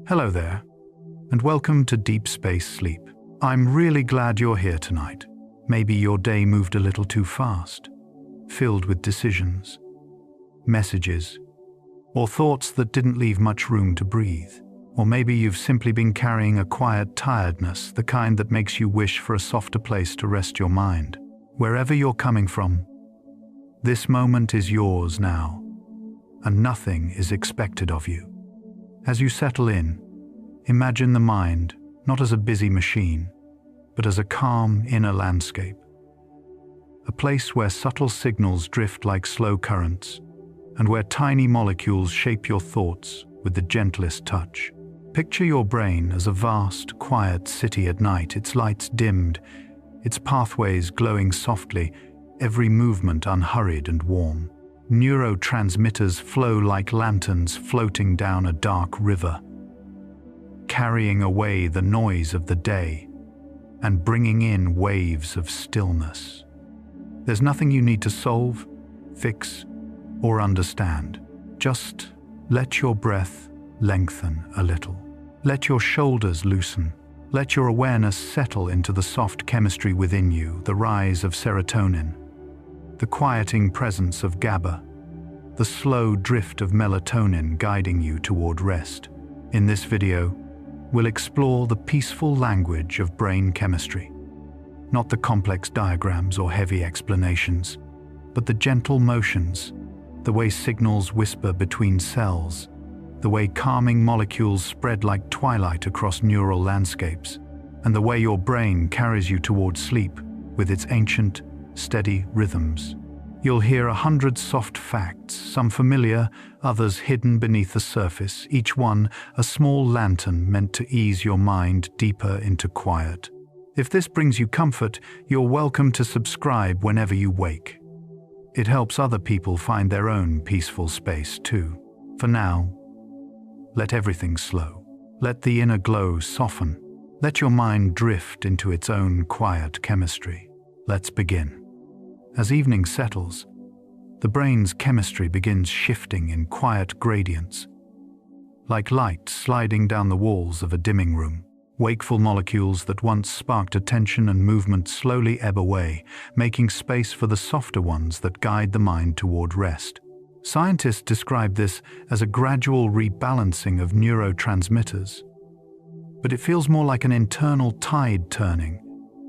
Hello there, and welcome to Deep Space Sleep. I'm really glad you're here tonight. Maybe your day moved a little too fast, filled with decisions, messages, or thoughts that didn't leave much room to breathe. Or maybe you've simply been carrying a quiet tiredness, the kind that makes you wish for a softer place to rest your mind. Wherever you're coming from, this moment is yours now, and nothing is expected of you. As you settle in, imagine the mind not as a busy machine, but as a calm inner landscape. A place where subtle signals drift like slow currents, and where tiny molecules shape your thoughts with the gentlest touch. Picture your brain as a vast, quiet city at night, its lights dimmed, its pathways glowing softly, every movement unhurried and warm. Neurotransmitters flow like lanterns floating down a dark river, carrying away the noise of the day and bringing in waves of stillness. There's nothing you need to solve, fix, or understand. Just let your breath lengthen a little. Let your shoulders loosen. Let your awareness settle into the soft chemistry within you, the rise of serotonin, the quieting presence of GABA, the slow drift of melatonin guiding you toward rest. In this video, we'll explore the peaceful language of brain chemistry. Not the complex diagrams or heavy explanations, but the gentle motions, the way signals whisper between cells, the way calming molecules spread like twilight across neural landscapes, and the way your brain carries you towards sleep with its ancient, steady rhythms. You'll hear 100 soft facts, some familiar, others hidden beneath the surface, each one a small lantern meant to ease your mind deeper into quiet. If this brings you comfort, you're welcome to subscribe whenever you wake. It helps other people find their own peaceful space too. For now, let everything slow. Let the inner glow soften. Let your mind drift into its own quiet chemistry. Let's begin. As evening settles, the brain's chemistry begins shifting in quiet gradients, like light sliding down the walls of a dimming room. Wakeful molecules that once sparked attention and movement slowly ebb away, making space for the softer ones that guide the mind toward rest. Scientists describe this as a gradual rebalancing of neurotransmitters, but it feels more like an internal tide turning,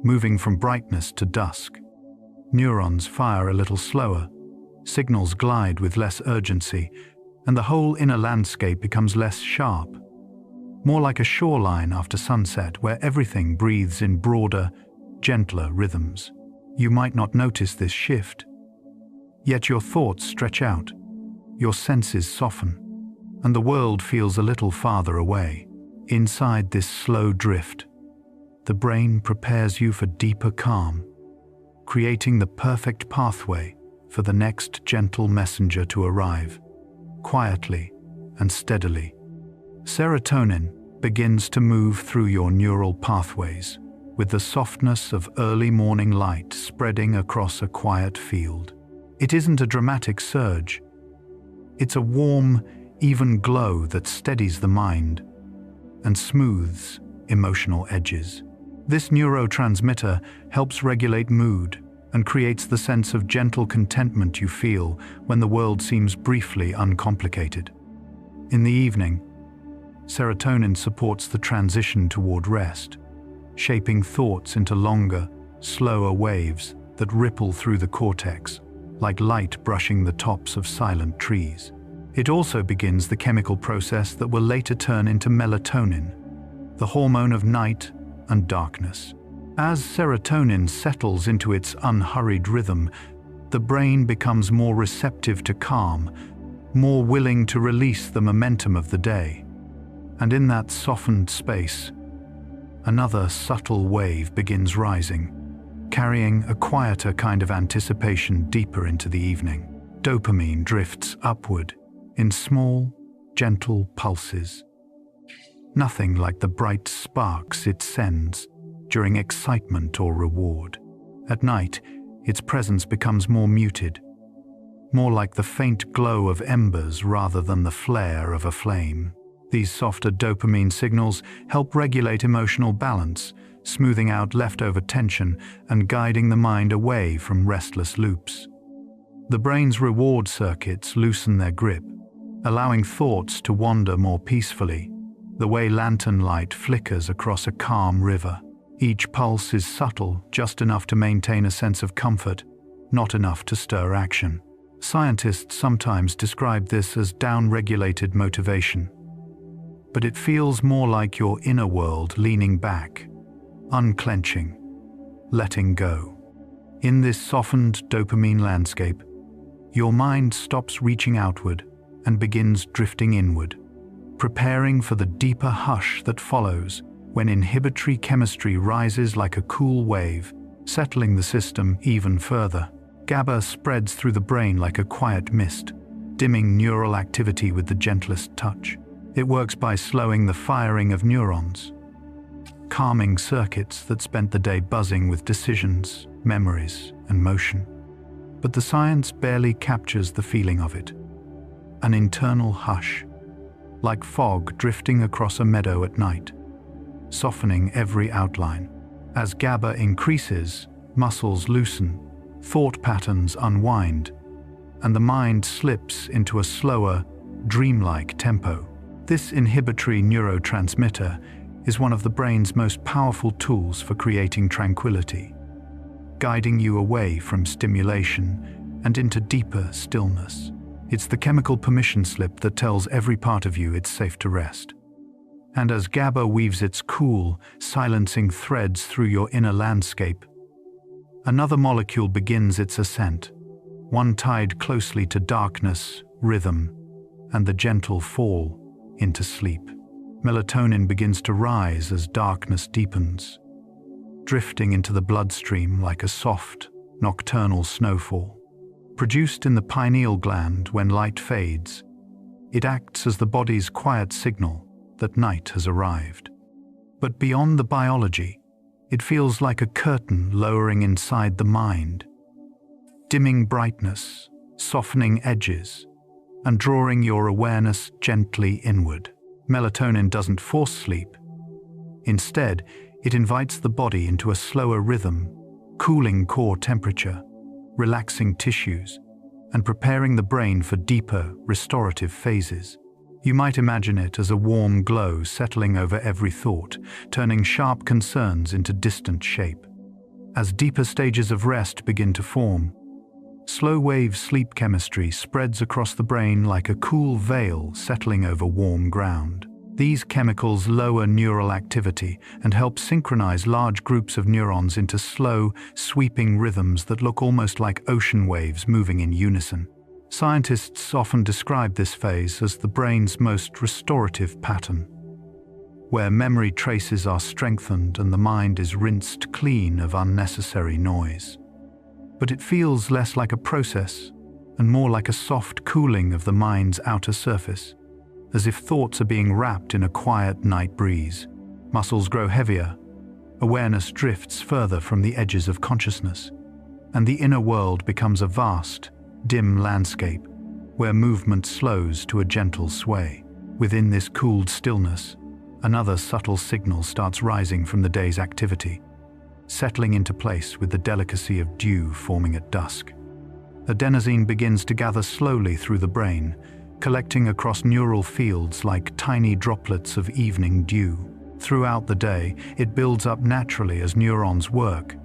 moving from brightness to dusk. Neurons fire a little slower, signals glide with less urgency, and the whole inner landscape becomes less sharp, more like a shoreline after sunset where everything breathes in broader, gentler rhythms. You might not notice this shift, yet your thoughts stretch out, your senses soften, and the world feels a little farther away. Inside this slow drift, the brain prepares you for deeper calm, creating the perfect pathway for the next gentle messenger to arrive, quietly and steadily. Serotonin begins to move through your neural pathways, with the softness of early morning light spreading across a quiet field. It isn't a dramatic surge. It's a warm, even glow that steadies the mind and smooths emotional edges. This neurotransmitter helps regulate mood and creates the sense of gentle contentment you feel when the world seems briefly uncomplicated. In the evening, serotonin supports the transition toward rest, shaping thoughts into longer, slower waves that ripple through the cortex, like light brushing the tops of silent trees. It also begins the chemical process that will later turn into melatonin, the hormone of night and darkness. As serotonin settles into its unhurried rhythm, the brain becomes more receptive to calm, more willing to release the momentum of the day. And in that softened space, another subtle wave begins rising, carrying a quieter kind of anticipation deeper into the evening. Dopamine drifts upward in small, gentle pulses. Nothing like the bright sparks it sends during excitement or reward. At night, its presence becomes more muted, more like the faint glow of embers rather than the flare of a flame. These softer dopamine signals help regulate emotional balance, smoothing out leftover tension and guiding the mind away from restless loops. The brain's reward circuits loosen their grip, allowing thoughts to wander more peacefully, the way lantern light flickers across a calm river. Each pulse is subtle, just enough to maintain a sense of comfort, not enough to stir action. Scientists sometimes describe this as down-regulated motivation, but it feels more like your inner world leaning back, unclenching, letting go. In this softened dopamine landscape, your mind stops reaching outward and begins drifting inward, preparing for the deeper hush that follows when inhibitory chemistry rises like a cool wave, settling the system even further. GABA spreads through the brain like a quiet mist, dimming neural activity with the gentlest touch. It works by slowing the firing of neurons, calming circuits that spent the day buzzing with decisions, memories, and motion. But the science barely captures the feeling of it. An internal hush, like fog drifting across a meadow at night, softening every outline. As GABA increases, muscles loosen, thought patterns unwind, and the mind slips into a slower, dreamlike tempo. This inhibitory neurotransmitter is one of the brain's most powerful tools for creating tranquility, guiding you away from stimulation and into deeper stillness. It's the chemical permission slip that tells every part of you it's safe to rest. And as GABA weaves its cool, silencing threads through your inner landscape, another molecule begins its ascent, one tied closely to darkness, rhythm, and the gentle fall into sleep. Melatonin begins to rise as darkness deepens, drifting into the bloodstream like a soft, nocturnal snowfall. Produced in the pineal gland when light fades, it acts as the body's quiet signal that night has arrived. But beyond the biology, it feels like a curtain lowering inside the mind, dimming brightness, softening edges, and drawing your awareness gently inward. Melatonin doesn't force sleep. Instead, it invites the body into a slower rhythm, cooling core temperature, relaxing tissues, and preparing the brain for deeper, restorative phases. You might imagine it as a warm glow settling over every thought, turning sharp concerns into distant shape. As deeper stages of rest begin to form, slow-wave sleep chemistry spreads across the brain like a cool veil settling over warm ground. These chemicals lower neural activity and help synchronize large groups of neurons into slow, sweeping rhythms that look almost like ocean waves moving in unison. Scientists often describe this phase as the brain's most restorative pattern, where memory traces are strengthened and the mind is rinsed clean of unnecessary noise. But it feels less like a process and more like a soft cooling of the mind's outer surface, as if thoughts are being wrapped in a quiet night breeze. Muscles grow heavier, awareness drifts further from the edges of consciousness, and the inner world becomes a vast, dim landscape where movement slows to a gentle sway. Within this cooled stillness, another subtle signal starts rising from the day's activity, settling into place with the delicacy of dew forming at dusk. Adenosine begins to gather slowly through the brain, collecting across neural fields like tiny droplets of evening dew. Throughout the day, it builds up naturally as neurons work,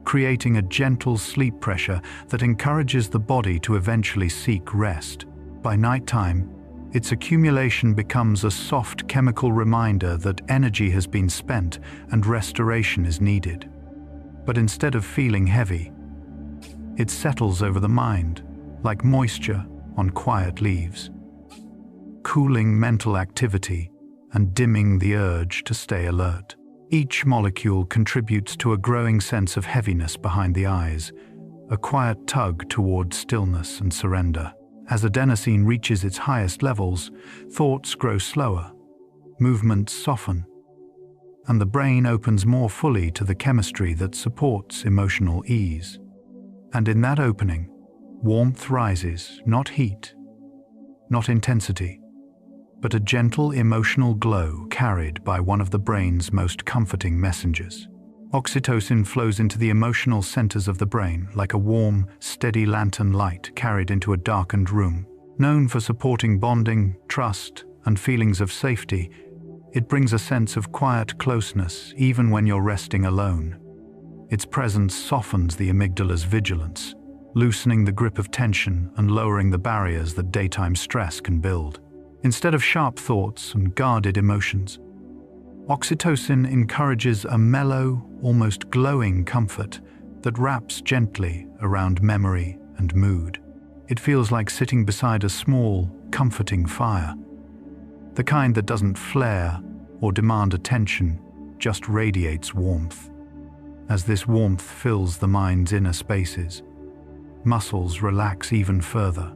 creating a gentle sleep pressure that encourages the body to eventually seek rest. By nighttime, its accumulation becomes a soft chemical reminder that energy has been spent and restoration is needed. But instead of feeling heavy, it settles over the mind, like moisture on quiet leaves, cooling mental activity and dimming the urge to stay alert. Each molecule contributes to a growing sense of heaviness behind the eyes, a quiet tug toward stillness and surrender. As adenosine reaches its highest levels, thoughts grow slower, movements soften, and the brain opens more fully to the chemistry that supports emotional ease. And in that opening, warmth rises, not heat, not intensity, but a gentle emotional glow carried by one of the brain's most comforting messengers. Oxytocin flows into the emotional centers of the brain like a warm, steady lantern light carried into a darkened room. Known for supporting bonding, trust, and feelings of safety, it brings a sense of quiet closeness even when you're resting alone. Its presence softens the amygdala's vigilance, loosening the grip of tension and lowering the barriers that daytime stress can build. Instead of sharp thoughts and guarded emotions, oxytocin encourages a mellow, almost glowing comfort that wraps gently around memory and mood. It feels like sitting beside a small, comforting fire, the kind that doesn't flare or demand attention, just radiates warmth. As this warmth fills the mind's inner spaces, muscles relax even further,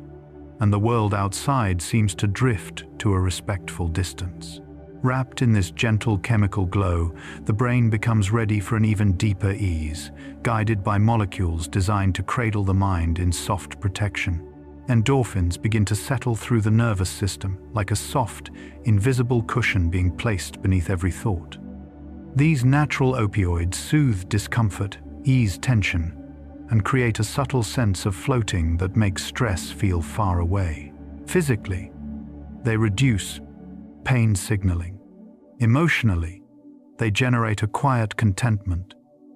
and the world outside seems to drift to a respectful distance. Wrapped in this gentle chemical glow, the brain becomes ready for an even deeper ease, guided by molecules designed to cradle the mind in soft protection. Endorphins begin to settle through the nervous system like a soft, invisible cushion being placed beneath every thought. These natural opioids soothe discomfort, ease tension, and create a subtle sense of floating that makes stress feel far away. Physically, they reduce pain signaling. Emotionally, they generate a quiet contentment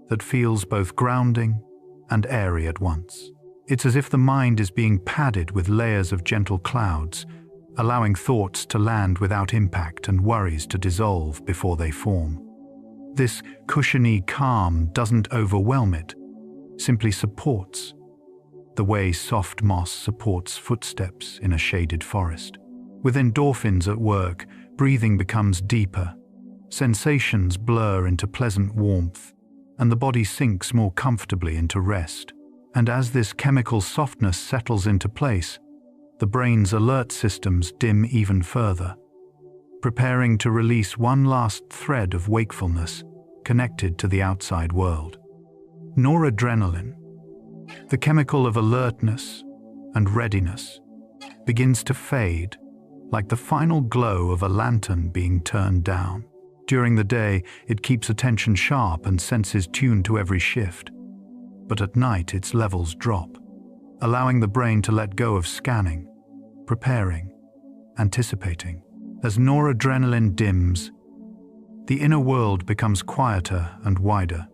that feels both grounding and airy at once. It's as if the mind is being padded with layers of gentle clouds, allowing thoughts to land without impact and worries to dissolve before they form. This cushiony calm doesn't overwhelm it, simply supports, the way soft moss supports footsteps in a shaded forest. With endorphins at work, breathing becomes deeper, sensations blur into pleasant warmth, and the body sinks more comfortably into rest. And as this chemical softness settles into place, the brain's alert systems dim even further, preparing to release one last thread of wakefulness connected to the outside world. Noradrenaline, the chemical of alertness and readiness, begins to fade like the final glow of a lantern being turned down. During the day, it keeps attention sharp and senses tuned to every shift. But at night, its levels drop, allowing the brain to let go of scanning, preparing, anticipating. As noradrenaline dims, the inner world becomes quieter and wider,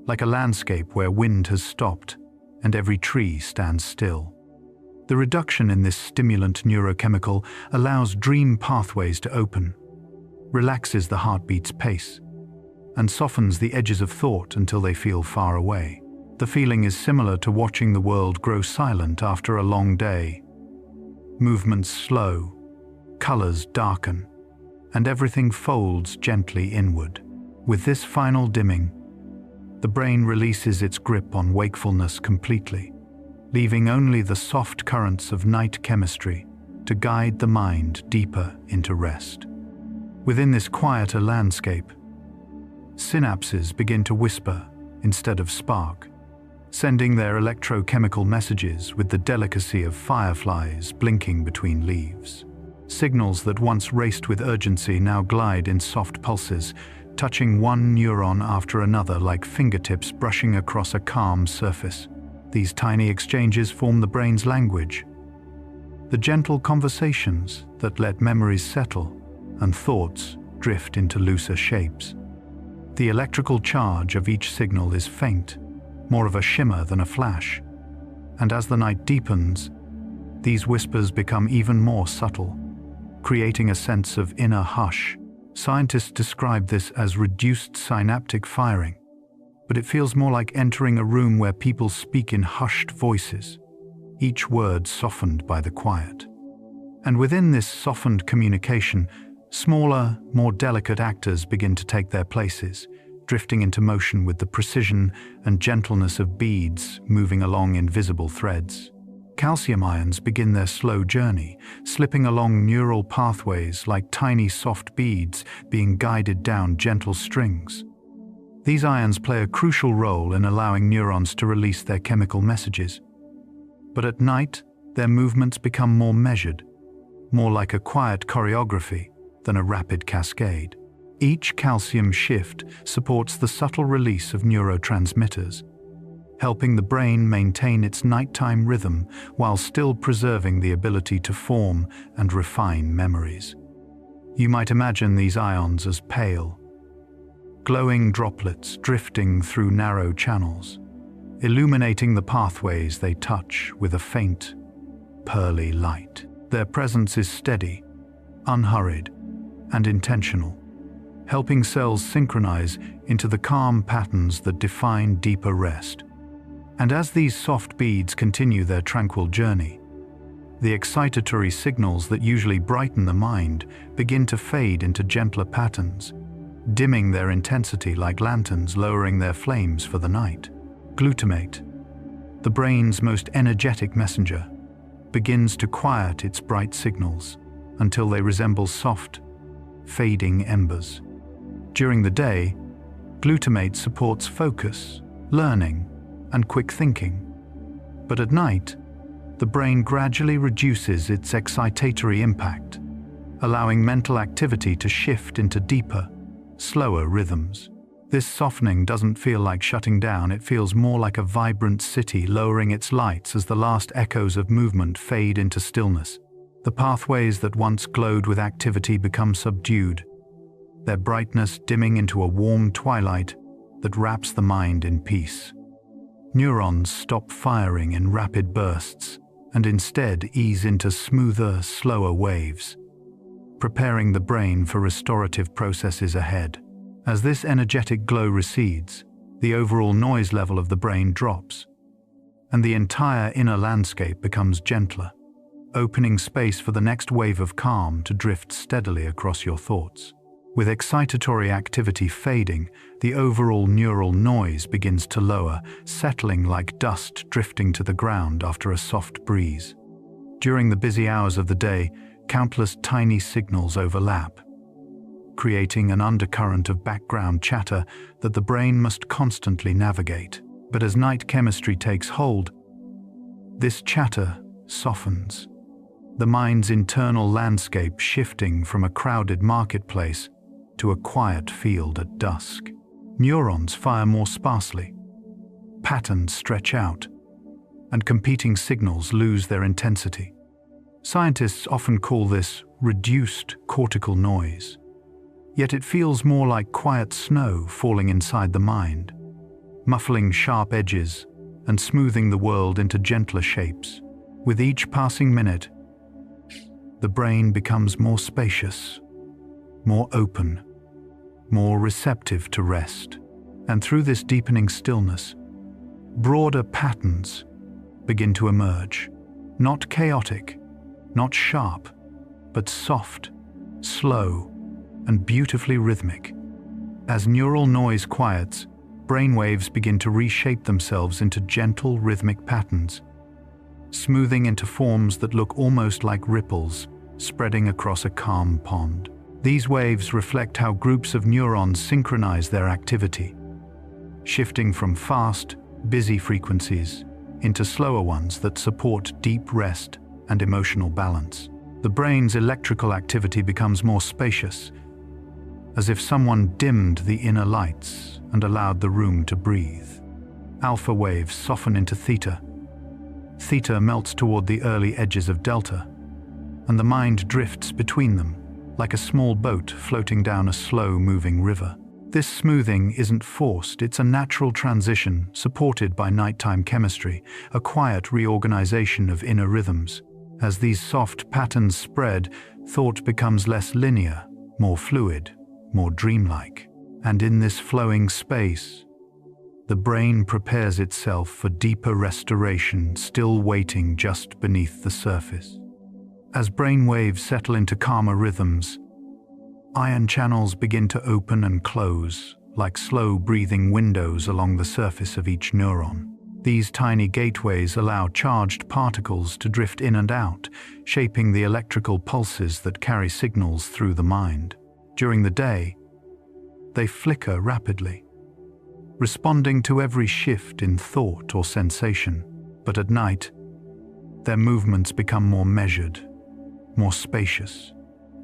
like a landscape where wind has stopped and every tree stands still. The reduction in this stimulant neurochemical allows dream pathways to open, relaxes the heartbeat's pace, and softens the edges of thought until they feel far away. The feeling is similar to watching the world grow silent after a long day. Movements slow, colors darken, and everything folds gently inward. With this final dimming, the brain releases its grip on wakefulness completely, leaving only the soft currents of night chemistry to guide the mind deeper into rest. Within this quieter landscape, synapses begin to whisper instead of spark, sending their electrochemical messages with the delicacy of fireflies blinking between leaves. Signals that once raced with urgency now glide in soft pulses, touching one neuron after another like fingertips brushing across a calm surface. These tiny exchanges form the brain's language, the gentle conversations that let memories settle and thoughts drift into looser shapes. The electrical charge of each signal is faint, more of a shimmer than a flash, and as the night deepens, these whispers become even more subtle, creating a sense of inner hush. Scientists describe this as reduced synaptic firing, but it feels more like entering a room where people speak in hushed voices, each word softened by the quiet. And within this softened communication, smaller, more delicate actors begin to take their places, drifting into motion with the precision and gentleness of beads moving along invisible threads. Calcium ions begin their slow journey, slipping along neural pathways like tiny soft beads being guided down gentle strings. These ions play a crucial role in allowing neurons to release their chemical messages. But at night, their movements become more measured, more like a quiet choreography than a rapid cascade. Each calcium shift supports the subtle release of neurotransmitters, helping the brain maintain its nighttime rhythm while still preserving the ability to form and refine memories. You might imagine these ions as pale, glowing droplets drifting through narrow channels, illuminating the pathways they touch with a faint, pearly light. Their presence is steady, unhurried, and intentional, helping cells synchronize into the calm patterns that define deeper rest. And as these soft beads continue their tranquil journey, the excitatory signals that usually brighten the mind begin to fade into gentler patterns, dimming their intensity like lanterns, lowering their flames for the night. Glutamate, the brain's most energetic messenger, begins to quiet its bright signals until they resemble soft, fading embers. During the day, glutamate supports focus, learning, and quick thinking. But at night, the brain gradually reduces its excitatory impact, allowing mental activity to shift into deeper, slower rhythms. This softening doesn't feel like shutting down, it feels more like a vibrant city lowering its lights as the last echoes of movement fade into stillness. The pathways that once glowed with activity become subdued, their brightness dimming into a warm twilight that wraps the mind in peace. Neurons stop firing in rapid bursts and instead ease into smoother, slower waves, preparing the brain for restorative processes ahead. As this energetic glow recedes, the overall noise level of the brain drops, and the entire inner landscape becomes gentler, opening space for the next wave of calm to drift steadily across your thoughts. With excitatory activity fading, the overall neural noise begins to lower, settling like dust drifting to the ground after a soft breeze. During the busy hours of the day, countless tiny signals overlap, creating an undercurrent of background chatter that the brain must constantly navigate. But as night chemistry takes hold, this chatter softens, the mind's internal landscape shifting from a crowded marketplace to a quiet field at dusk. Neurons fire more sparsely, patterns stretch out, and competing signals lose their intensity. Scientists often call this reduced cortical noise, yet it feels more like quiet snow falling inside the mind, muffling sharp edges and smoothing the world into gentler shapes. With each passing minute, the brain becomes more spacious, more open, more receptive to rest. And through this deepening stillness, broader patterns begin to emerge. Not chaotic, not sharp, but soft, slow, and beautifully rhythmic. As neural noise quiets, brainwaves begin to reshape themselves into gentle rhythmic patterns, smoothing into forms that look almost like ripples spreading across a calm pond. These waves reflect how groups of neurons synchronize their activity, shifting from fast, busy frequencies into slower ones that support deep rest and emotional balance. The brain's electrical activity becomes more spacious, as if someone dimmed the inner lights and allowed the room to breathe. Alpha waves soften into theta. Theta melts toward the early edges of delta, and the mind drifts between them, like a small boat floating down a slow-moving river. This smoothing isn't forced, it's a natural transition supported by nighttime chemistry, a quiet reorganization of inner rhythms. As these soft patterns spread, thought becomes less linear, more fluid, more dreamlike. And in this flowing space, the brain prepares itself for deeper restoration, still waiting just beneath the surface. As brain waves settle into calmer rhythms, ion channels begin to open and close, like slow-breathing windows along the surface of each neuron. These tiny gateways allow charged particles to drift in and out, shaping the electrical pulses that carry signals through the mind. During the day, they flicker rapidly, responding to every shift in thought or sensation. But at night, their movements become more measured, more spacious,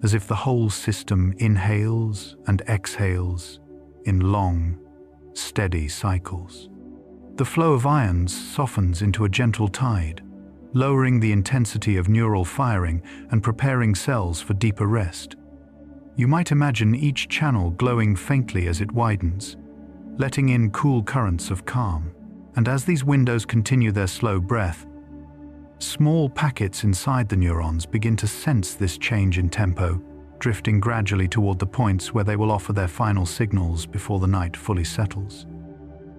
as if the whole system inhales and exhales in long, steady cycles. The flow of ions softens into a gentle tide, lowering the intensity of neural firing and preparing cells for deeper rest. You might imagine each channel glowing faintly as it widens, letting in cool currents of calm. And as these windows continue their slow breath, small packets inside the neurons begin to sense this change in tempo, drifting gradually toward the points where they will offer their final signals before the night fully settles.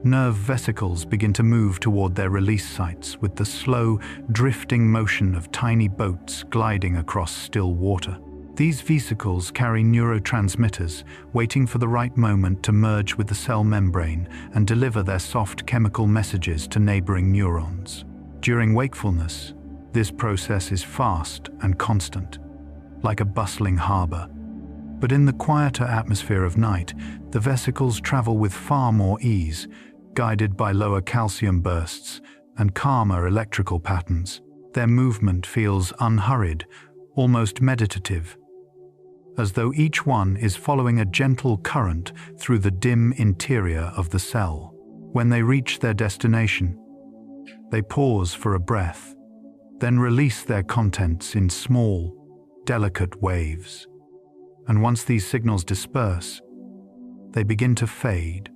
Nerve vesicles begin to move toward their release sites with the slow, drifting motion of tiny boats gliding across still water. These vesicles carry neurotransmitters, waiting for the right moment to merge with the cell membrane and deliver their soft chemical messages to neighboring neurons. During wakefulness, this process is fast and constant, like a bustling harbor. But in the quieter atmosphere of night, the vesicles travel with far more ease, guided by lower calcium bursts and calmer electrical patterns. Their movement feels unhurried, almost meditative, as though each one is following a gentle current through the dim interior of the cell. When they reach their destination, they pause for a breath, then release their contents in small, delicate waves. And once these signals disperse, they begin to fade,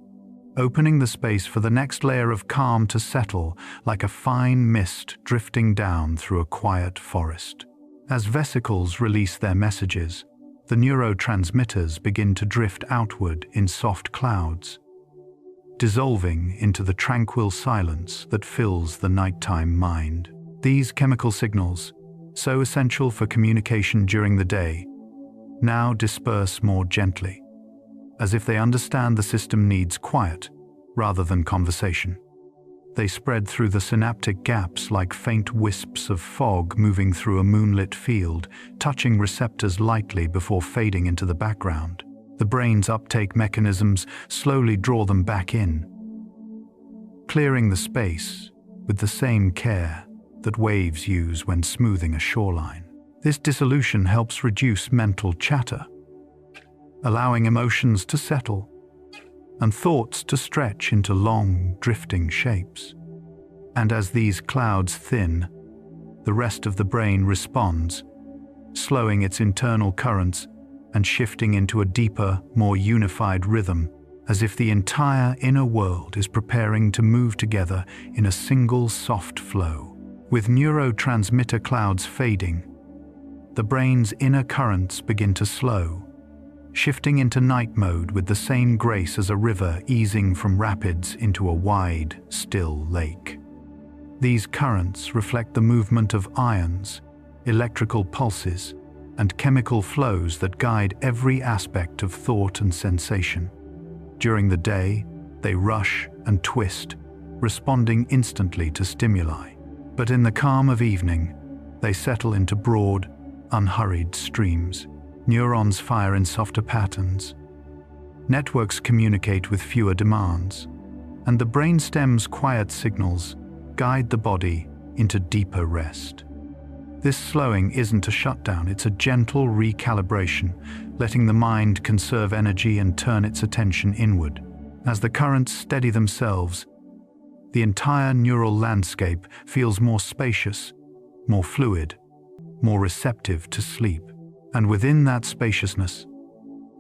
opening the space for the next layer of calm to settle like a fine mist drifting down through a quiet forest. As vesicles release their messages, the neurotransmitters begin to drift outward in soft clouds, dissolving into the tranquil silence that fills the nighttime mind. These chemical signals, so essential for communication during the day, now disperse more gently, as if they understand the system needs quiet rather than conversation. They spread through the synaptic gaps like faint wisps of fog moving through a moonlit field, touching receptors lightly before fading into the background. The brain's uptake mechanisms slowly draw them back in, clearing the space with the same care that waves use when smoothing a shoreline. This dissolution helps reduce mental chatter, allowing emotions to settle and thoughts to stretch into long, drifting shapes. And as these clouds thin, the rest of the brain responds, slowing its internal currents and shifting into a deeper, more unified rhythm, as if the entire inner world is preparing to move together in a single soft flow. With neurotransmitter clouds fading, the brain's inner currents begin to slow, shifting into night mode with the same grace as a river easing from rapids into a wide, still lake. These currents reflect the movement of ions, electrical pulses, and chemical flows that guide every aspect of thought and sensation. During the day, they rush and twist, responding instantly to stimuli. But in the calm of evening, they settle into broad, unhurried streams. Neurons fire in softer patterns. Networks communicate with fewer demands, and the brainstem's quiet signals guide the body into deeper rest. This slowing isn't a shutdown, it's a gentle recalibration, letting the mind conserve energy and turn its attention inward. As the currents steady themselves, the entire neural landscape feels more spacious, more fluid, more receptive to sleep. And within that spaciousness,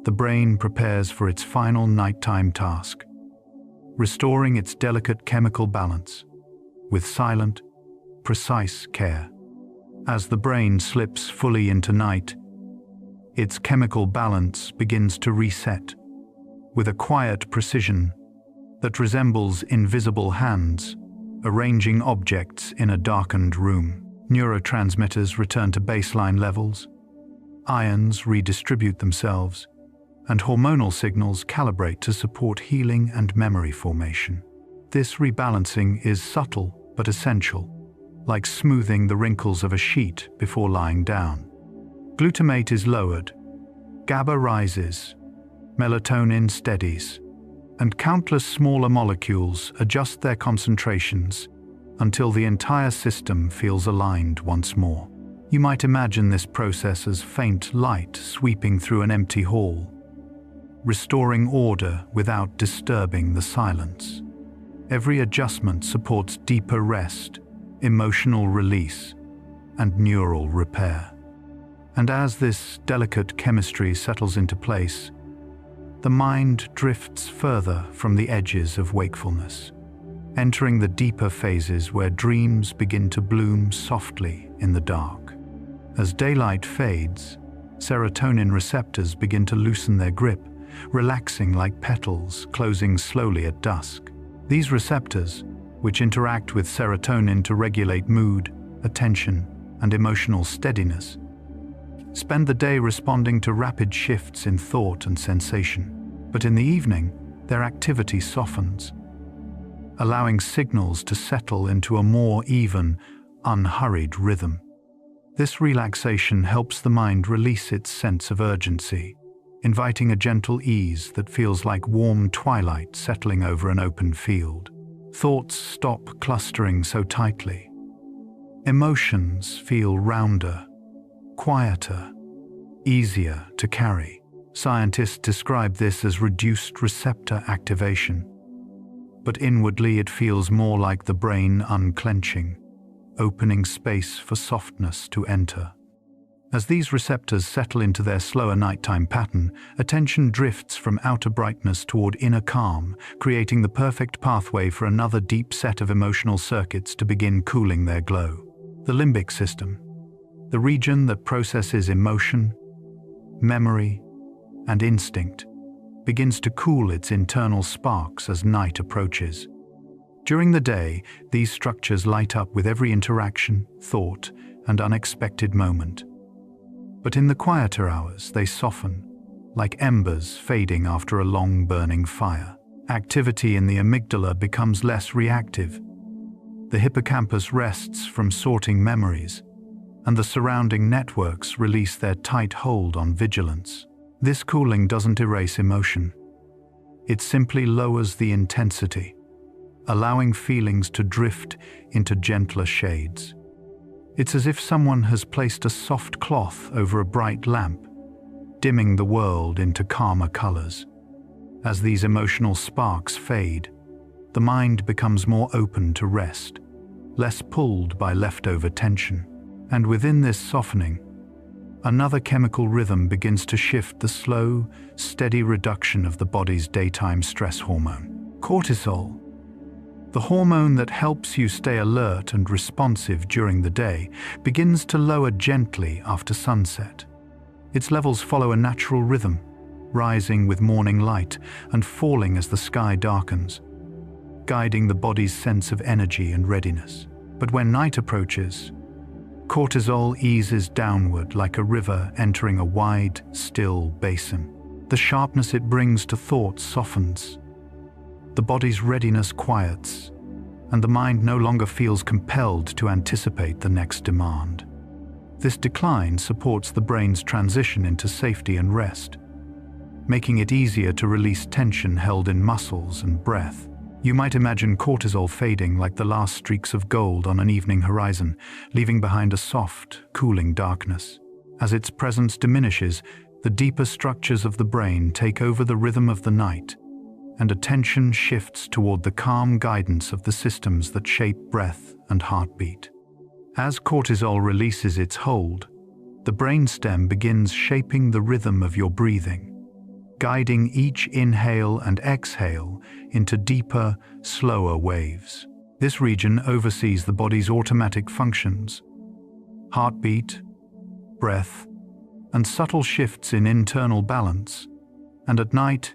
the brain prepares for its final nighttime task, restoring its delicate chemical balance with silent, precise care. As the brain slips fully into night, its chemical balance begins to reset with a quiet precision that resembles invisible hands arranging objects in a darkened room. Neurotransmitters return to baseline levels, ions redistribute themselves, and hormonal signals calibrate to support healing and memory formation. This rebalancing is subtle but essential, like smoothing the wrinkles of a sheet before lying down. Glutamate is lowered, GABA rises, melatonin steadies, and countless smaller molecules adjust their concentrations until the entire system feels aligned once more. You might imagine this process as faint light sweeping through an empty hall, restoring order without disturbing the silence. Every adjustment supports deeper rest, emotional release, and neural repair. And as this delicate chemistry settles into place, the mind drifts further from the edges of wakefulness, entering the deeper phases where dreams begin to bloom softly in the dark. As daylight fades, serotonin receptors begin to loosen their grip, relaxing like petals closing slowly at dusk. These receptors, which interact with serotonin to regulate mood, attention, and emotional steadiness, spend the day responding to rapid shifts in thought and sensation. But in the evening, their activity softens, allowing signals to settle into a more even, unhurried rhythm. This relaxation helps the mind release its sense of urgency, inviting a gentle ease that feels like warm twilight settling over an open field. Thoughts stop clustering so tightly. Emotions feel rounder, quieter, easier to carry. Scientists describe this as reduced receptor activation, but inwardly it feels more like the brain unclenching, opening space for softness to enter. As these receptors settle into their slower nighttime pattern, attention drifts from outer brightness toward inner calm, creating the perfect pathway for another deep set of emotional circuits to begin cooling their glow. The limbic system, the region that processes emotion, memory, and instinct, begins to cool its internal sparks as night approaches. During the day, these structures light up with every interaction, thought, and unexpected moment. But in the quieter hours, they soften, like embers fading after a long burning fire. Activity in the amygdala becomes less reactive. The hippocampus rests from sorting memories, and the surrounding networks release their tight hold on vigilance. This cooling doesn't erase emotion. It simply lowers the intensity, allowing feelings to drift into gentler shades. It's as if someone has placed a soft cloth over a bright lamp, dimming the world into calmer colors. As these emotional sparks fade, the mind becomes more open to rest, less pulled by leftover tension. And within this softening, another chemical rhythm begins to shift: the slow, steady reduction of the body's daytime stress hormone. Cortisol, the hormone that helps you stay alert and responsive during the day, begins to lower gently after sunset. Its levels follow a natural rhythm, rising with morning light and falling as the sky darkens, guiding the body's sense of energy and readiness. But when night approaches, cortisol eases downward like a river entering a wide, still basin. The sharpness it brings to thought softens. The body's readiness quiets, and the mind no longer feels compelled to anticipate the next demand. This decline supports the brain's transition into safety and rest, making it easier to release tension held in muscles and breath. You might imagine cortisol fading like the last streaks of gold on an evening horizon, leaving behind a soft, cooling darkness. As its presence diminishes, the deeper structures of the brain take over the rhythm of the night, and attention shifts toward the calm guidance of the systems that shape breath and heartbeat. As cortisol releases its hold, the brainstem begins shaping the rhythm of your breathing, guiding each inhale and exhale into deeper, slower waves. This region oversees the body's automatic functions: heartbeat, breath, and subtle shifts in internal balance. And at night,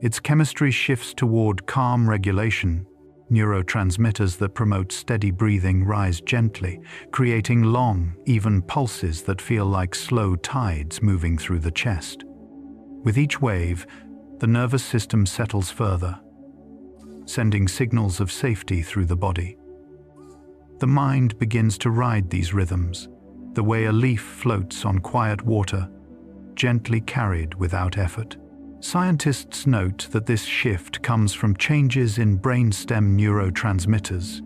its chemistry shifts toward calm regulation. Neurotransmitters that promote steady breathing rise gently, creating long, even pulses that feel like slow tides moving through the chest. With each wave, the nervous system settles further, sending signals of safety through the body. The mind begins to ride these rhythms, the way a leaf floats on quiet water, gently carried without effort. Scientists note that this shift comes from changes in brainstem neurotransmitters,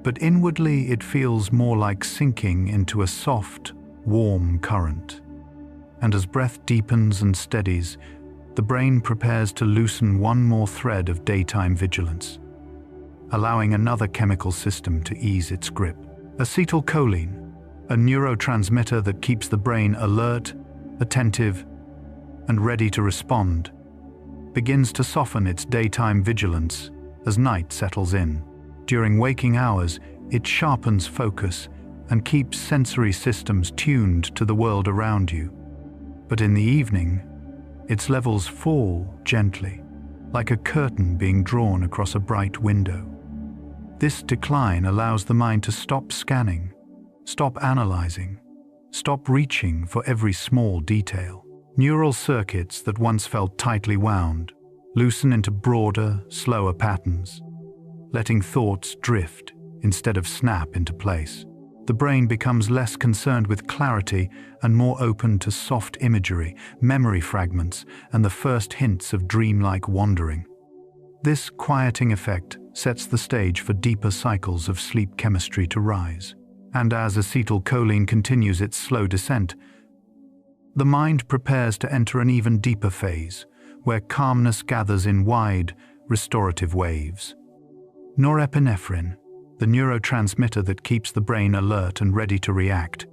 but inwardly it feels more like sinking into a soft, warm current. And as breath deepens and steadies, the brain prepares to loosen one more thread of daytime vigilance, allowing another chemical system to ease its grip. Acetylcholine, a neurotransmitter that keeps the brain alert, attentive, and ready to respond, begins to soften its daytime vigilance as night settles in. During waking hours, it sharpens focus and keeps sensory systems tuned to the world around you. But in the evening, its levels fall gently, like a curtain being drawn across a bright window. This decline allows the mind to stop scanning, stop analyzing, stop reaching for every small detail. Neural circuits that once felt tightly wound loosen into broader, slower patterns, letting thoughts drift instead of snap into place. The brain becomes less concerned with clarity and more open to soft imagery, memory fragments, and the first hints of dreamlike wandering. This quieting effect sets the stage for deeper cycles of sleep chemistry to rise. And as acetylcholine continues its slow descent, the mind prepares to enter an even deeper phase, where calmness gathers in wide, restorative waves. Norepinephrine, the neurotransmitter that keeps the brain alert and ready to react,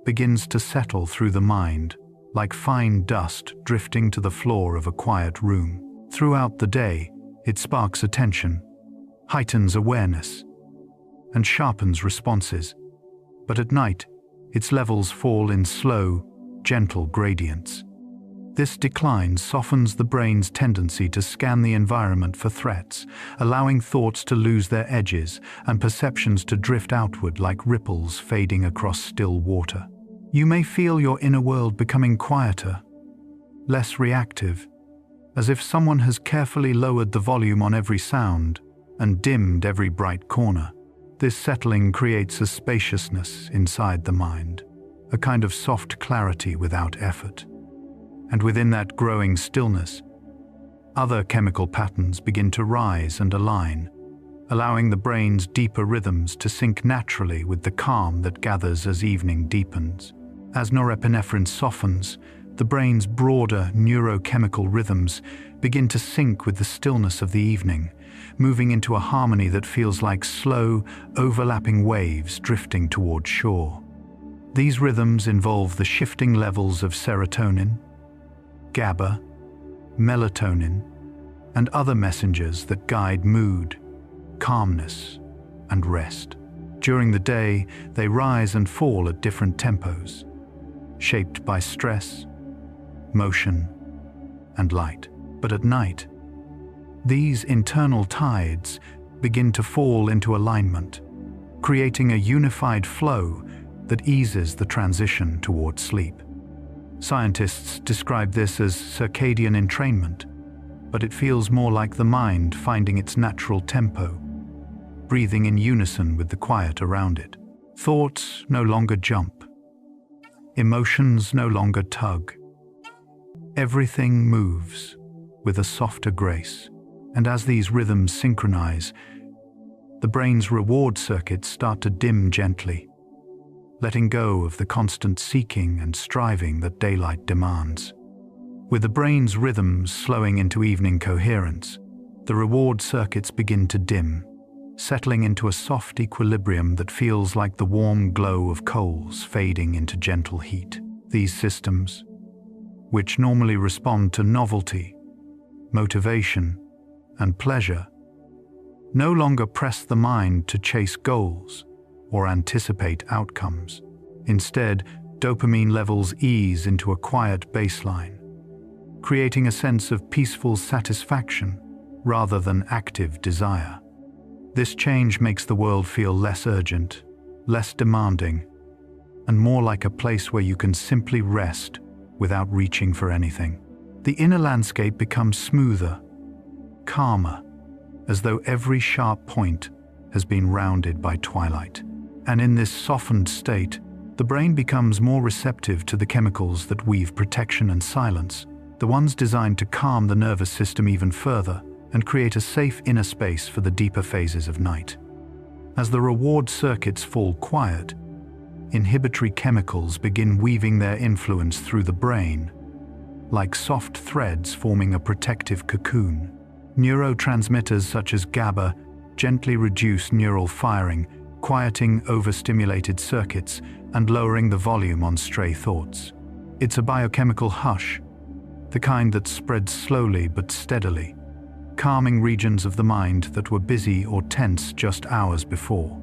begins to settle through the mind, like fine dust drifting to the floor of a quiet room. Throughout the day, it sparks attention, heightens awareness, and sharpens responses. But at night, its levels fall in slow, gentle gradients. This decline softens the brain's tendency to scan the environment for threats, allowing thoughts to lose their edges and perceptions to drift outward like ripples fading across still water. You may feel your inner world becoming quieter, less reactive, as if someone has carefully lowered the volume on every sound and dimmed every bright corner. This settling creates a spaciousness inside the mind, a kind of soft clarity without effort. And within that growing stillness, other chemical patterns begin to rise and align, allowing the brain's deeper rhythms to sync naturally with the calm that gathers as evening deepens. As norepinephrine softens, the brain's broader neurochemical rhythms begin to sync with the stillness of the evening, moving into a harmony that feels like slow, overlapping waves drifting toward shore. These rhythms involve the shifting levels of serotonin, GABA, melatonin, and other messengers that guide mood, calmness, and rest. During the day, they rise and fall at different tempos, shaped by stress, motion, and light. But at night, these internal tides begin to fall into alignment, creating a unified flow that eases the transition toward sleep. Scientists describe this as circadian entrainment, but it feels more like the mind finding its natural tempo, breathing in unison with the quiet around it. Thoughts no longer jump. Emotions no longer tug. Everything moves with a softer grace, and as these rhythms synchronize, the brain's reward circuits start to dim gently, letting go of the constant seeking and striving that daylight demands. With the brain's rhythms slowing into evening coherence, the reward circuits begin to dim, settling into a soft equilibrium that feels like the warm glow of coals fading into gentle heat. These systems, which normally respond to novelty, motivation, and pleasure, no longer press the mind to chase goals or anticipate outcomes. Instead, dopamine levels ease into a quiet baseline, creating a sense of peaceful satisfaction rather than active desire. This change makes the world feel less urgent, less demanding, and more like a place where you can simply rest without reaching for anything. The inner landscape becomes smoother, calmer, as though every sharp point has been rounded by twilight. And in this softened state, the brain becomes more receptive to the chemicals that weave protection and silence, the ones designed to calm the nervous system even further and create a safe inner space for the deeper phases of night. As the reward circuits fall quiet, inhibitory chemicals begin weaving their influence through the brain, like soft threads forming a protective cocoon. Neurotransmitters such as GABA gently reduce neural firing, quieting overstimulated circuits and lowering the volume on stray thoughts. It's a biochemical hush, the kind that spreads slowly but steadily, calming regions of the mind that were busy or tense just hours before.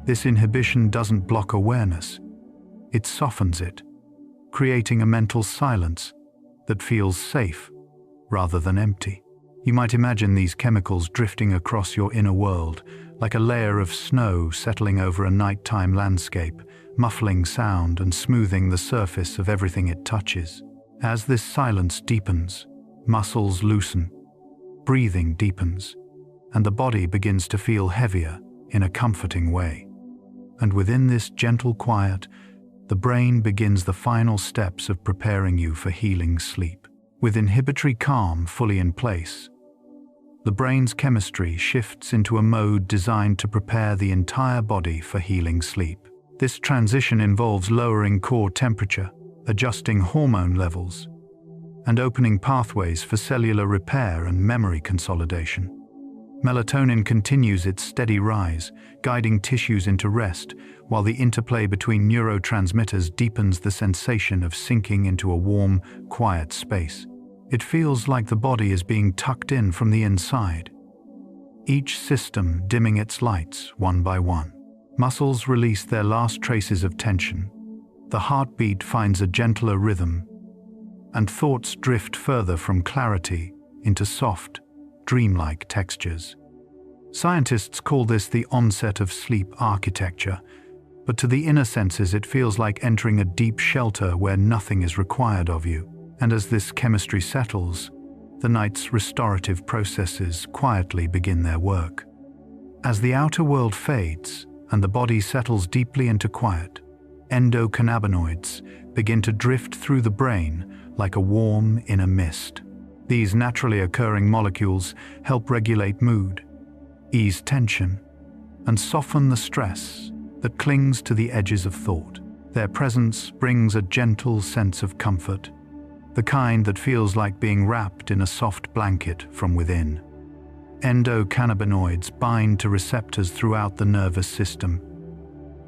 This inhibition doesn't block awareness, it softens it, creating a mental silence that feels safe rather than empty. You might imagine these chemicals drifting across your inner world, like a layer of snow settling over a nighttime landscape, muffling sound and smoothing the surface of everything it touches. As this silence deepens, muscles loosen, breathing deepens, and the body begins to feel heavier in a comforting way. And within this gentle quiet, the brain begins the final steps of preparing you for healing sleep. With inhibitory calm fully in place, the brain's chemistry shifts into a mode designed to prepare the entire body for healing sleep. This transition involves lowering core temperature, adjusting hormone levels, and opening pathways for cellular repair and memory consolidation. Melatonin continues its steady rise, guiding tissues into rest, while the interplay between neurotransmitters deepens the sensation of sinking into a warm, quiet space. It feels like the body is being tucked in from the inside, each system dimming its lights one by one. Muscles release their last traces of tension, the heartbeat finds a gentler rhythm, and thoughts drift further from clarity into soft, dreamlike textures. Scientists call this the onset of sleep architecture, but to the inner senses it feels like entering a deep shelter where nothing is required of you. And as this chemistry settles, the night's restorative processes quietly begin their work. As the outer world fades and the body settles deeply into quiet, endocannabinoids begin to drift through the brain like a warm inner mist. These naturally occurring molecules help regulate mood, ease tension, and soften the stress that clings to the edges of thought. Their presence brings a gentle sense of comfort, the kind that feels like being wrapped in a soft blanket from within. Endocannabinoids bind to receptors throughout the nervous system,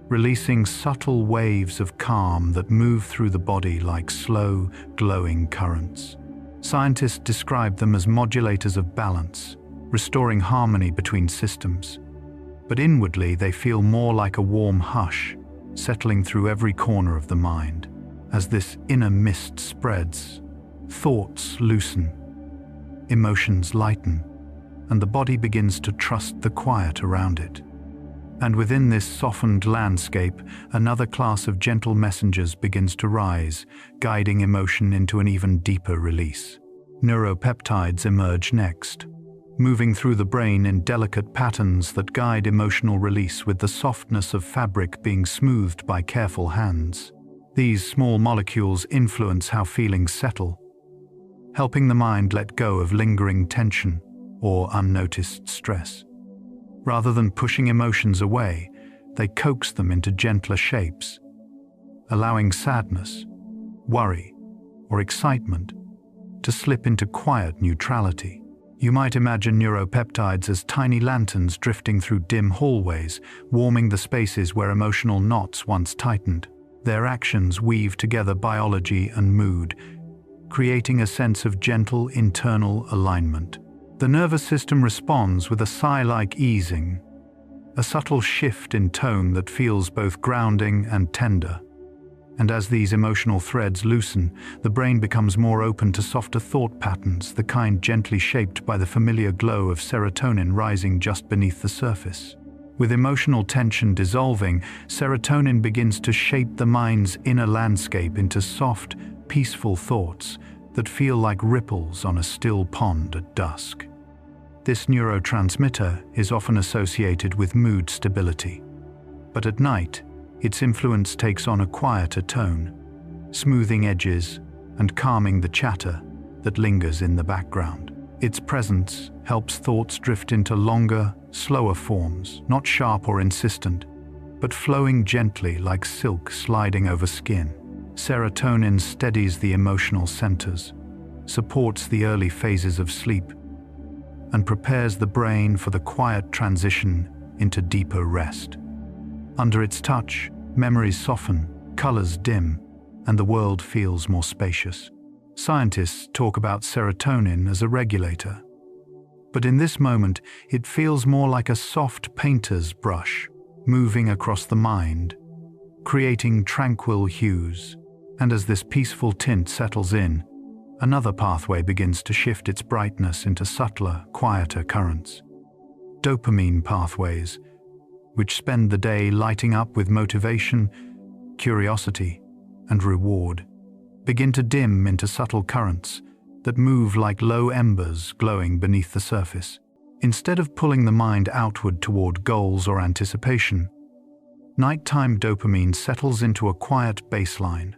releasing subtle waves of calm that move through the body like slow, glowing currents. Scientists describe them as modulators of balance, restoring harmony between systems. But inwardly, they feel more like a warm hush, settling through every corner of the mind. As this inner mist spreads, thoughts loosen, emotions lighten, and the body begins to trust the quiet around it. And within this softened landscape, another class of gentle messengers begins to rise, guiding emotion into an even deeper release. Neuropeptides emerge next, moving through the brain in delicate patterns that guide emotional release with the softness of fabric being smoothed by careful hands. These small molecules influence how feelings settle, helping the mind let go of lingering tension or unnoticed stress. Rather than pushing emotions away, they coax them into gentler shapes, allowing sadness, worry, or excitement to slip into quiet neutrality. You might imagine neuropeptides as tiny lanterns drifting through dim hallways, warming the spaces where emotional knots once tightened. Their actions weave together biology and mood, creating a sense of gentle internal alignment. The nervous system responds with a sigh-like easing, a subtle shift in tone that feels both grounding and tender. And as these emotional threads loosen, the brain becomes more open to softer thought patterns, the kind gently shaped by the familiar glow of serotonin rising just beneath the surface. With emotional tension dissolving, serotonin begins to shape the mind's inner landscape into soft, peaceful thoughts that feel like ripples on a still pond at dusk. This neurotransmitter is often associated with mood stability, but at night, its influence takes on a quieter tone, smoothing edges and calming the chatter that lingers in the background. Its presence helps thoughts drift into longer, slower forms, not sharp or insistent, but flowing gently like silk sliding over skin. Serotonin steadies the emotional centers, supports the early phases of sleep, and prepares the brain for the quiet transition into deeper rest. Under its touch, memories soften, colors dim, and the world feels more spacious. Scientists talk about serotonin as a regulator, but in this moment it feels more like a soft painter's brush, moving across the mind, creating tranquil hues. And as this peaceful tint settles in, another pathway begins to shift its brightness into subtler, quieter currents. Dopamine pathways, which spend the day lighting up with motivation, curiosity, and reward, begin to dim into subtle currents that move like low embers glowing beneath the surface. Instead of pulling the mind outward toward goals or anticipation, nighttime dopamine settles into a quiet baseline,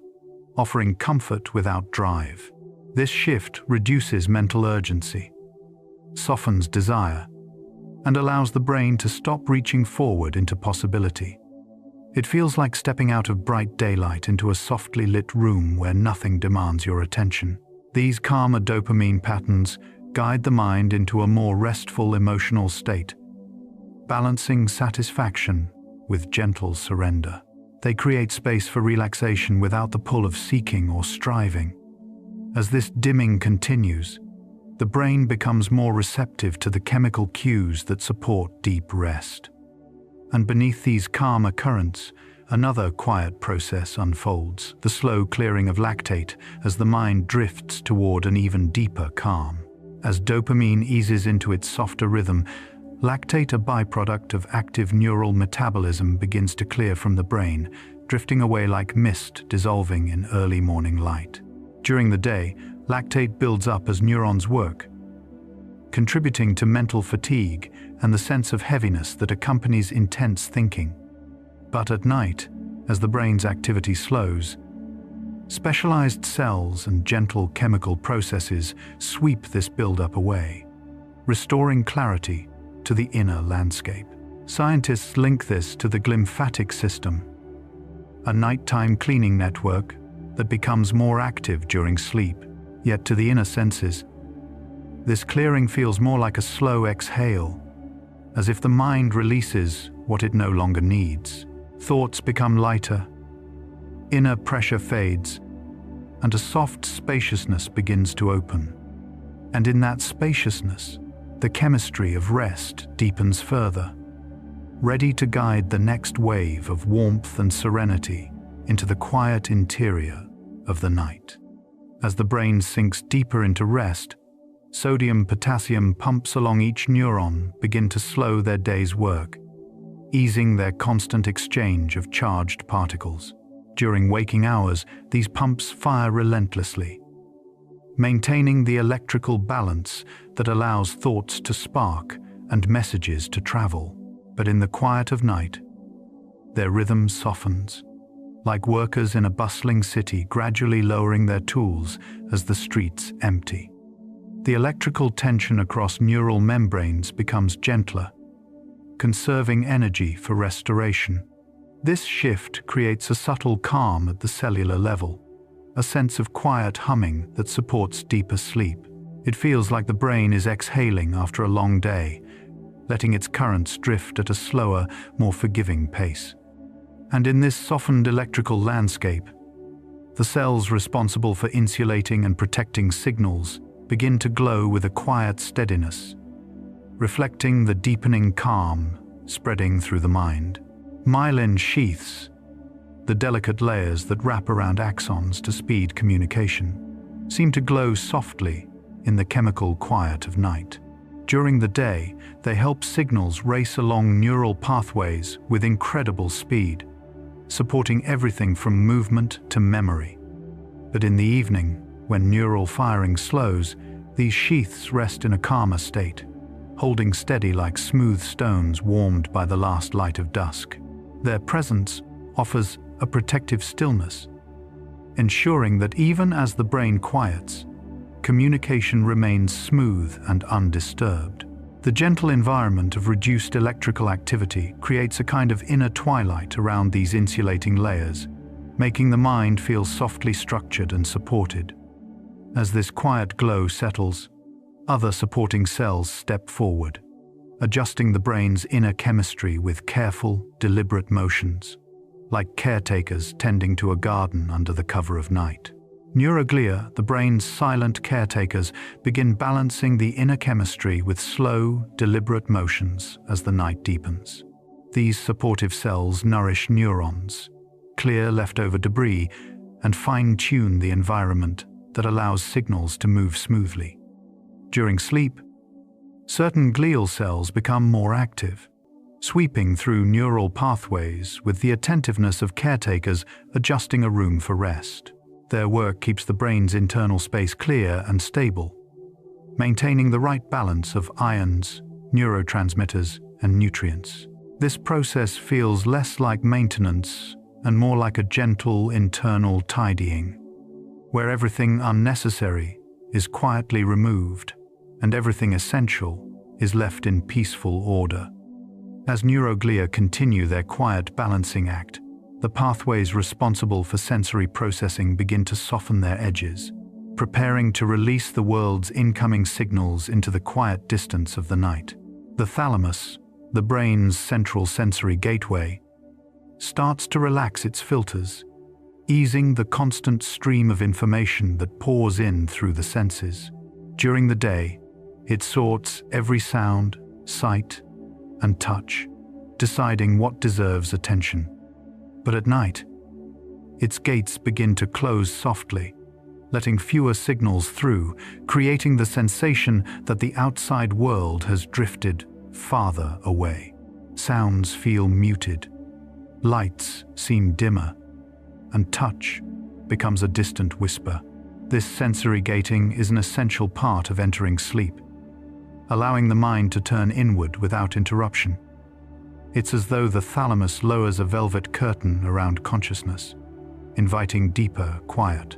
offering comfort without drive. This shift reduces mental urgency, softens desire, and allows the brain to stop reaching forward into possibility. It feels like stepping out of bright daylight into a softly lit room where nothing demands your attention. These calmer dopamine patterns guide the mind into a more restful emotional state, balancing satisfaction with gentle surrender. They create space for relaxation without the pull of seeking or striving. As this dimming continues, the brain becomes more receptive to the chemical cues that support deep rest. And beneath these calmer currents, another quiet process unfolds, the slow clearing of lactate as the mind drifts toward an even deeper calm. As dopamine eases into its softer rhythm, lactate, a byproduct of active neural metabolism, begins to clear from the brain, drifting away like mist dissolving in early morning light. During the day, lactate builds up as neurons work, contributing to mental fatigue and the sense of heaviness that accompanies intense thinking. But at night, as the brain's activity slows, specialized cells and gentle chemical processes sweep this buildup away, restoring clarity to the inner landscape. Scientists link this to the glymphatic system, a nighttime cleaning network that becomes more active during sleep. Yet to the inner senses, this clearing feels more like a slow exhale, as if the mind releases what it no longer needs. Thoughts become lighter, inner pressure fades, and a soft spaciousness begins to open. And in that spaciousness, the chemistry of rest deepens further, ready to guide the next wave of warmth and serenity into the quiet interior of the night. As the brain sinks deeper into rest, sodium-potassium pumps along each neuron begin to slow their day's work, easing their constant exchange of charged particles. During waking hours, these pumps fire relentlessly, maintaining the electrical balance that allows thoughts to spark and messages to travel. But in the quiet of night, their rhythm softens, like workers in a bustling city gradually lowering their tools as the streets empty. The electrical tension across neural membranes becomes gentler, conserving energy for restoration. This shift creates a subtle calm at the cellular level, a sense of quiet humming that supports deeper sleep. It feels like the brain is exhaling after a long day, letting its currents drift at a slower, more forgiving pace. And in this softened electrical landscape, the cells responsible for insulating and protecting signals begin to glow with a quiet steadiness, reflecting the deepening calm spreading through the mind. Myelin sheaths, the delicate layers that wrap around axons to speed communication, seem to glow softly in the chemical quiet of night. During the day, they help signals race along neural pathways with incredible speed, supporting everything from movement to memory. But in the evening, when neural firing slows, these sheaths rest in a calmer state, holding steady like smooth stones warmed by the last light of dusk. Their presence offers a protective stillness, ensuring that even as the brain quiets, communication remains smooth and undisturbed. The gentle environment of reduced electrical activity creates a kind of inner twilight around these insulating layers, making the mind feel softly structured and supported. As this quiet glow settles, other supporting cells step forward, adjusting the brain's inner chemistry with careful, deliberate motions, like caretakers tending to a garden under the cover of night. Neuroglia, the brain's silent caretakers, begin balancing the inner chemistry with slow, deliberate motions as the night deepens. These supportive cells nourish neurons, clear leftover debris, and fine-tune the environment that allows signals to move smoothly. During sleep, certain glial cells become more active, sweeping through neural pathways with the attentiveness of caretakers adjusting a room for rest. Their work keeps the brain's internal space clear and stable, maintaining the right balance of ions, neurotransmitters, and nutrients. This process feels less like maintenance and more like a gentle internal tidying, where everything unnecessary is quietly removed and everything essential is left in peaceful order. As neuroglia continue their quiet balancing act, the pathways responsible for sensory processing begin to soften their edges, preparing to release the world's incoming signals into the quiet distance of the night. The thalamus, the brain's central sensory gateway, starts to relax its filters, easing the constant stream of information that pours in through the senses. During the day, it sorts every sound, sight, and touch, deciding what deserves attention. But at night, its gates begin to close softly, letting fewer signals through, creating the sensation that the outside world has drifted farther away. Sounds feel muted, lights seem dimmer, and touch becomes a distant whisper. This sensory gating is an essential part of entering sleep, allowing the mind to turn inward without interruption. It's as though the thalamus lowers a velvet curtain around consciousness, inviting deeper quiet.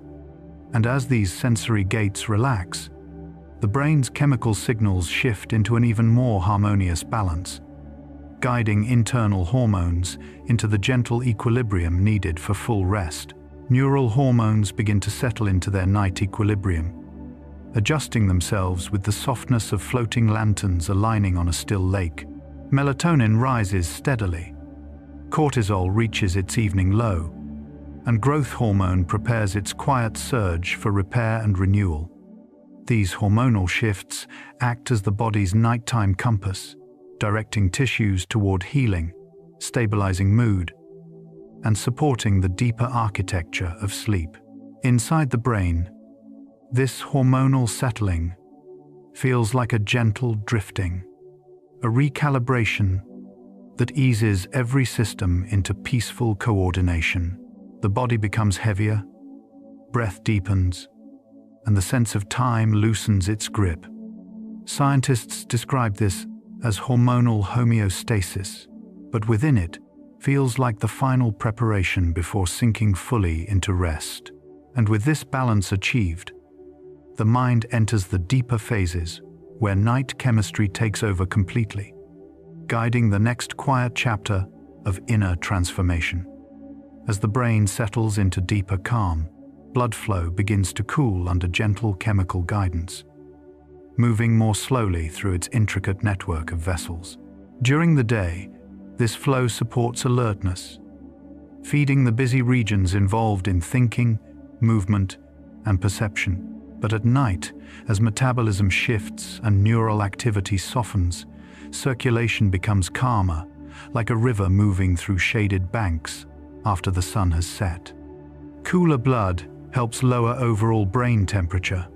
And as these sensory gates relax, the brain's chemical signals shift into an even more harmonious balance, guiding internal hormones into the gentle equilibrium needed for full rest. Neural hormones begin to settle into their night equilibrium, adjusting themselves with the softness of floating lanterns aligning on a still lake. Melatonin rises steadily, cortisol reaches its evening low, and growth hormone prepares its quiet surge for repair and renewal. These hormonal shifts act as the body's nighttime compass, directing tissues toward healing, stabilizing mood, and supporting the deeper architecture of sleep. Inside the brain, this hormonal settling feels like a gentle drifting, a recalibration that eases every system into peaceful coordination. The body becomes heavier, breath deepens, and the sense of time loosens its grip. Scientists describe this as hormonal homeostasis, but within it feels like the final preparation before sinking fully into rest. And with this balance achieved, the mind enters the deeper phases where night chemistry takes over completely, guiding the next quiet chapter of inner transformation. As the brain settles into deeper calm, blood flow begins to cool under gentle chemical guidance, moving more slowly through its intricate network of vessels. During the day, this flow supports alertness, feeding the busy regions involved in thinking, movement, and perception. But at night, as metabolism shifts and neural activity softens, circulation becomes calmer, like a river moving through shaded banks after the sun has set. Cooler blood helps lower overall brain temperature,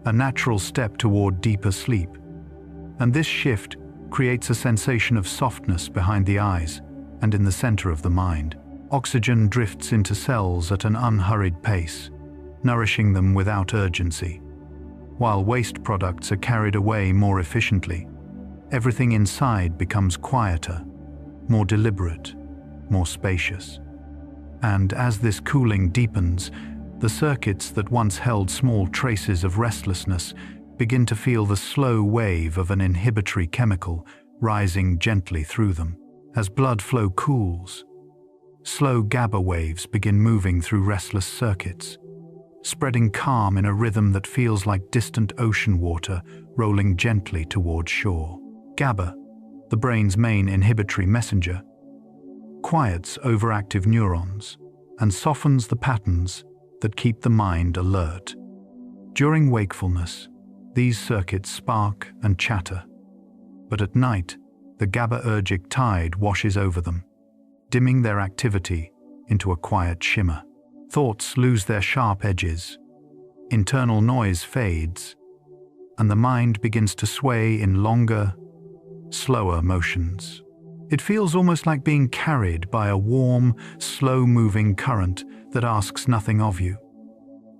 a natural step toward deeper sleep. And this shift creates a sensation of softness behind the eyes and in the center of the mind. Oxygen drifts into cells at an unhurried pace, nourishing them without urgency. While waste products are carried away more efficiently, everything inside becomes quieter, more deliberate, more spacious. And as this cooling deepens, The circuits that once held small traces of restlessness begin to feel the slow wave of an inhibitory chemical rising gently through them. As blood flow cools, slow GABA waves begin moving through restless circuits, spreading calm in a rhythm that feels like distant ocean water rolling gently toward shore. GABA, the brain's main inhibitory messenger, quiets overactive neurons and softens the patterns that keep the mind alert. During wakefulness, these circuits spark and chatter, but at night, the GABAergic tide washes over them, dimming their activity into a quiet shimmer. Thoughts lose their sharp edges, internal noise fades, and the mind begins to sway in longer, slower motions. It feels almost like being carried by a warm, slow-moving current that asks nothing of you.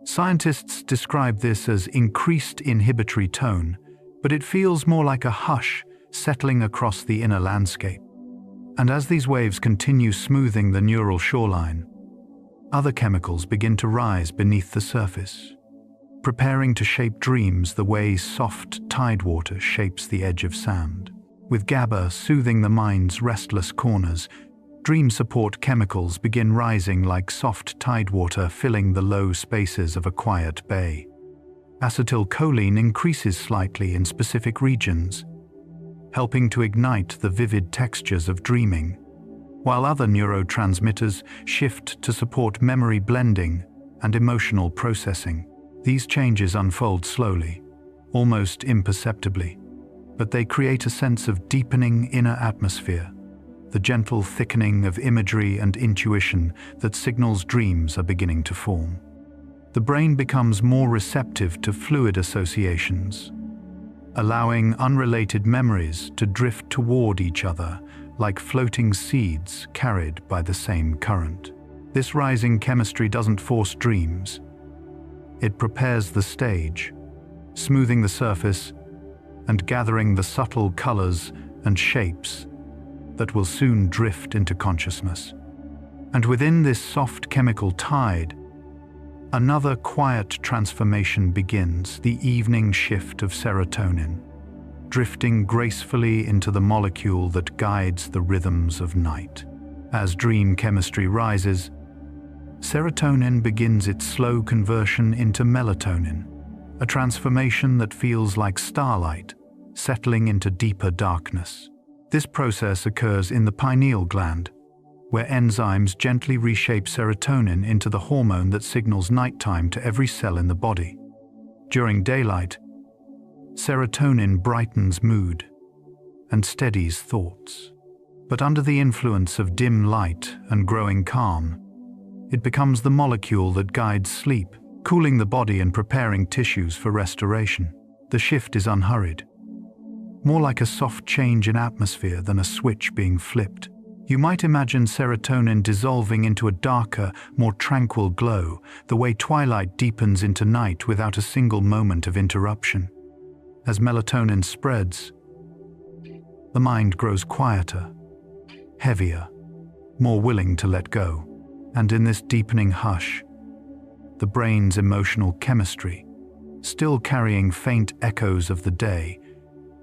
Scientists describe this as increased inhibitory tone, but it feels more like a hush settling across the inner landscape. And as these waves continue smoothing the neural shoreline, other chemicals begin to rise beneath the surface, preparing to shape dreams the way soft tidewater shapes the edge of sand. With GABA soothing the mind's restless corners, dream support chemicals begin rising like soft tidewater filling the low spaces of a quiet bay. Acetylcholine increases slightly in specific regions, helping to ignite the vivid textures of dreaming, while other neurotransmitters shift to support memory blending and emotional processing. These changes unfold slowly, almost imperceptibly, but they create a sense of deepening inner atmosphere, the gentle thickening of imagery and intuition that signals dreams are beginning to form. The brain becomes more receptive to fluid associations, allowing unrelated memories to drift toward each other like floating seeds carried by the same current. This rising chemistry doesn't force dreams. It prepares the stage, smoothing the surface and gathering the subtle colors and shapes that will soon drift into consciousness. And within this soft chemical tide, another quiet transformation begins, the evening shift of serotonin, drifting gracefully into the molecule that guides the rhythms of night. As dream chemistry rises, serotonin begins its slow conversion into melatonin, a transformation that feels like starlight settling into deeper darkness. This process occurs in the pineal gland, where enzymes gently reshape serotonin into the hormone that signals nighttime to every cell in the body. During daylight, serotonin brightens mood and steadies thoughts. But under the influence of dim light and growing calm, it becomes the molecule that guides sleep, cooling the body and preparing tissues for restoration. The shift is unhurried, more like a soft change in atmosphere than a switch being flipped. You might imagine serotonin dissolving into a darker, more tranquil glow, the way twilight deepens into night without a single moment of interruption. As melatonin spreads, the mind grows quieter, heavier, more willing to let go. And in this deepening hush, the brain's emotional chemistry, still carrying faint echoes of the day,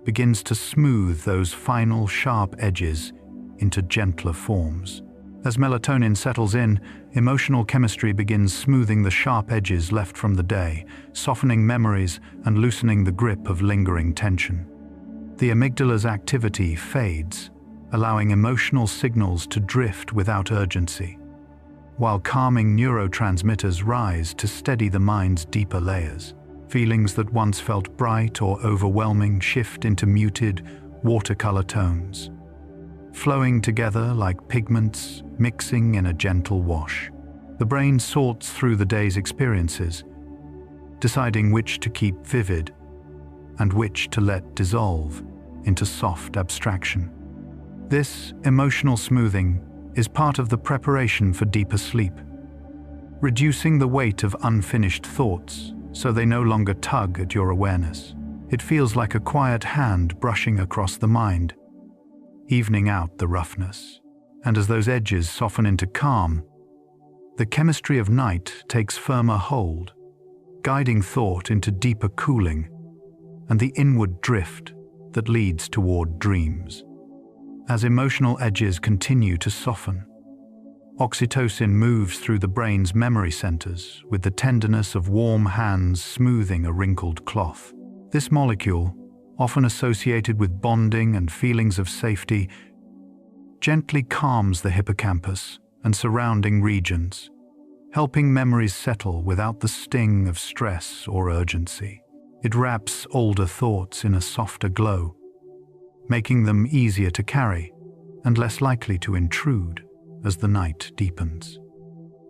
begins to smooth those final sharp edges into gentler forms. As melatonin settles in, emotional chemistry begins smoothing the sharp edges left from the day, softening memories and loosening the grip of lingering tension. The amygdala's activity fades, allowing emotional signals to drift without urgency, while calming neurotransmitters rise to steady the mind's deeper layers. Feelings that once felt bright or overwhelming shift into muted, watercolor tones, flowing together like pigments mixing in a gentle wash. The brain sorts through the day's experiences, deciding which to keep vivid and which to let dissolve into soft abstraction. This emotional smoothing is part of the preparation for deeper sleep, reducing the weight of unfinished thoughts so they no longer tug at your awareness. It feels like a quiet hand brushing across the mind, evening out the roughness. And as those edges soften into calm, The chemistry of night takes firmer hold, guiding thought into deeper cooling and the inward drift that leads toward dreams. As emotional edges continue to soften, oxytocin moves through the brain's memory centers with the tenderness of warm hands smoothing a wrinkled cloth. This molecule, often associated with bonding and feelings of safety, gently calms the hippocampus and surrounding regions, helping memories settle without the sting of stress or urgency. It wraps older thoughts in a softer glow, making them easier to carry and less likely to intrude as the night deepens.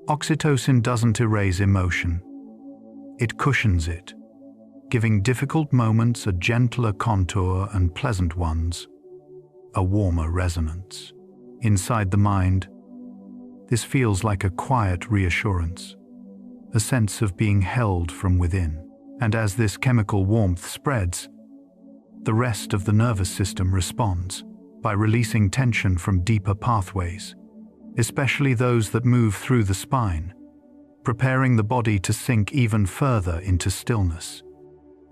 Oxytocin doesn't erase emotion. It cushions it, giving difficult moments a gentler contour and pleasant ones a warmer resonance. Inside the mind, this feels like a quiet reassurance, a sense of being held from within. And as this chemical warmth spreads, the rest of the nervous system responds by releasing tension from deeper pathways, especially those that move through the spine, preparing the body to sink even further into stillness.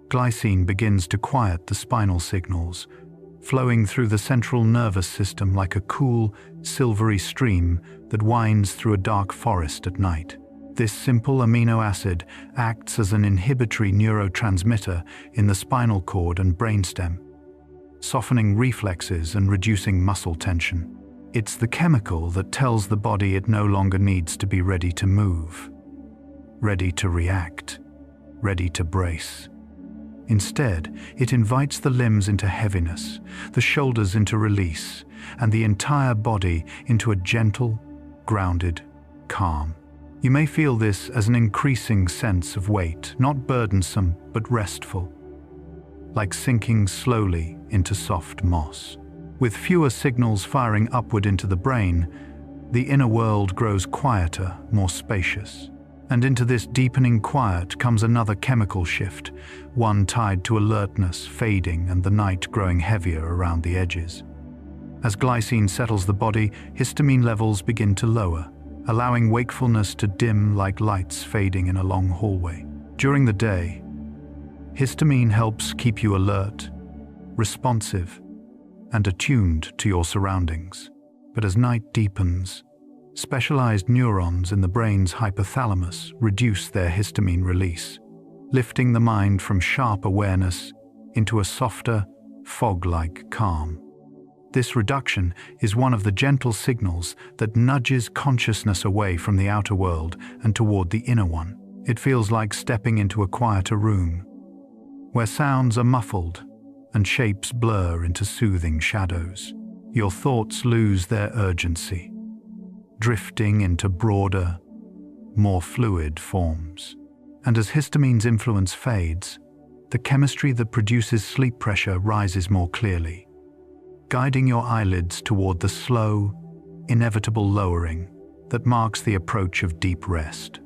Glycine begins to quiet the spinal signals, flowing through the central nervous system like a cool, silvery stream that winds through a dark forest at night. This simple amino acid acts as an inhibitory neurotransmitter in the spinal cord and brainstem, softening reflexes and reducing muscle tension. It's the chemical that tells the body it no longer needs to be ready to move, ready to react, ready to brace. Instead, it invites the limbs into heaviness, the shoulders into release, and the entire body into a gentle, grounded calm. You may feel this as an increasing sense of weight, not burdensome but restful, like sinking slowly into soft moss. With fewer signals firing upward into the brain, the inner world grows quieter, more spacious. And into this deepening quiet comes another chemical shift, one tied to alertness fading and the night growing heavier around the edges. As glycine settles the body, histamine levels begin to lower, allowing wakefulness to dim like lights fading in a long hallway. During the day, histamine helps keep you alert, responsive, and attuned to your surroundings. But as night deepens, specialized neurons in the brain's hypothalamus reduce their histamine release, lifting the mind from sharp awareness into a softer, fog-like calm. This reduction is one of the gentle signals that nudges consciousness away from the outer world and toward the inner one. It feels like stepping into a quieter room, where sounds are muffled and shapes blur into soothing shadows. Your thoughts lose their urgency, drifting into broader, more fluid forms. And as histamine's influence fades, the chemistry that produces sleep pressure rises more clearly, guiding your eyelids toward the slow, inevitable lowering that marks the approach of deep rest.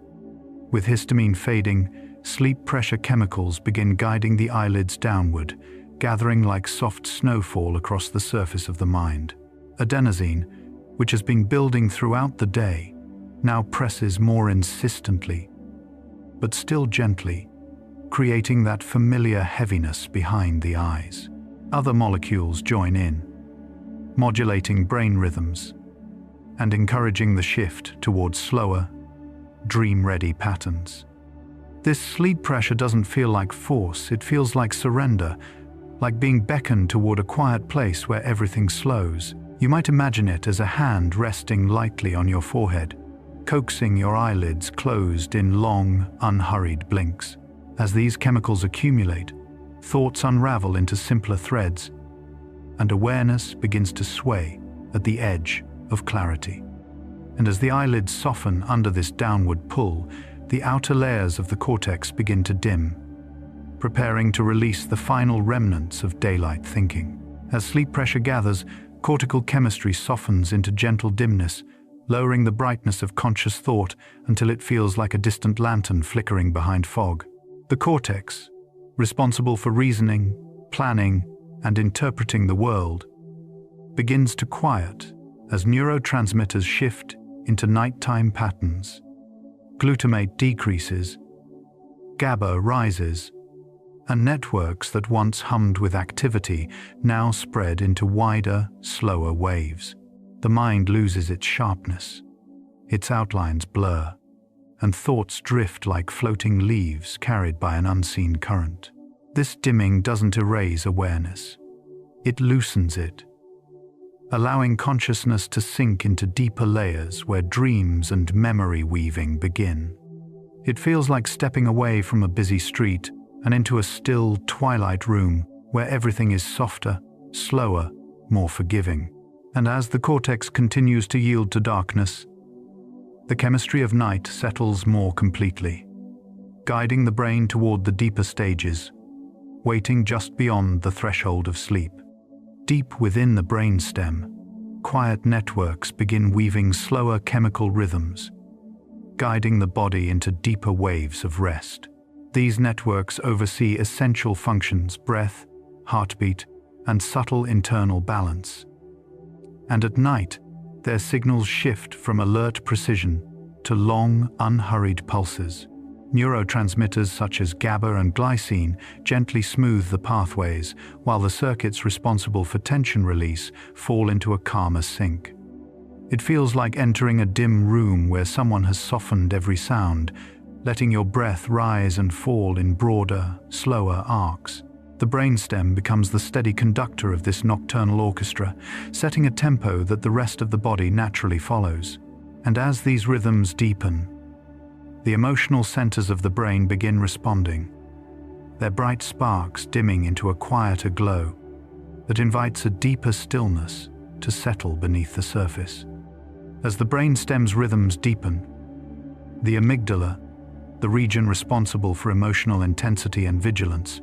With histamine fading, sleep pressure chemicals begin guiding the eyelids downward, gathering like soft snowfall across the surface of the mind. Adenosine, which has been building throughout the day, now presses more insistently, but still gently, creating that familiar heaviness behind the eyes. Other molecules join in, modulating brain rhythms and encouraging the shift towards slower, dream-ready patterns. This sleep pressure doesn't feel like force, it feels like surrender, like being beckoned toward a quiet place where everything slows. You might imagine it as a hand resting lightly on your forehead, coaxing your eyelids closed in long, unhurried blinks. As these chemicals accumulate, thoughts unravel into simpler threads, and awareness begins to sway at the edge of clarity. And as the eyelids soften under this downward pull, the outer layers of the cortex begin to dim, preparing to release the final remnants of daylight thinking. As sleep pressure gathers, cortical chemistry softens into gentle dimness, lowering the brightness of conscious thought until it feels like a distant lantern flickering behind fog. The cortex, responsible for reasoning, planning, and interpreting the world, begins to quiet as neurotransmitters shift into nighttime patterns, Glutamate decreases, GABA rises, and networks that once hummed with activity now spread into wider, slower waves. The mind loses its sharpness, its outlines blur, and thoughts drift like floating leaves carried by an unseen current. This dimming doesn't erase awareness. It loosens it, allowing consciousness to sink into deeper layers where dreams and memory weaving begin. It feels like stepping away from a busy street and into a still, twilight room where everything is softer, slower, more forgiving. And as the cortex continues to yield to darkness, the chemistry of night settles more completely, guiding the brain toward the deeper stages, waiting just beyond the threshold of sleep. Deep within the brainstem, quiet networks begin weaving slower chemical rhythms, guiding the body into deeper waves of rest. These networks oversee essential functions: breath, heartbeat, and subtle internal balance. And at night, their signals shift from alert precision to long, unhurried pulses. Neurotransmitters such as GABA and glycine gently smooth the pathways, while the circuits responsible for tension release fall into a calmer sync. It feels like entering a dim room where someone has softened every sound, letting your breath rise and fall in broader, slower arcs. The brainstem becomes the steady conductor of this nocturnal orchestra, setting a tempo that the rest of the body naturally follows. And as these rhythms deepen, the emotional centers of the brain begin responding, their bright sparks dimming into a quieter glow that invites a deeper stillness to settle beneath the surface. As the brainstem's rhythms deepen, the amygdala, the region responsible for emotional intensity and vigilance,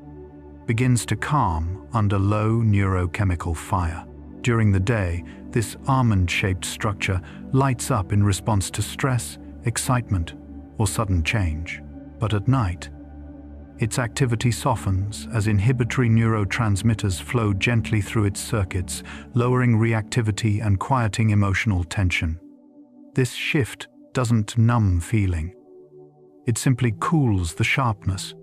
begins to calm under low neurochemical fire. During the day, this almond-shaped structure lights up in response to stress, excitement, or sudden change. But at night, its activity softens as inhibitory neurotransmitters flow gently through its circuits, lowering reactivity and quieting emotional tension. This shift doesn't numb feeling. It simply cools the sharpness,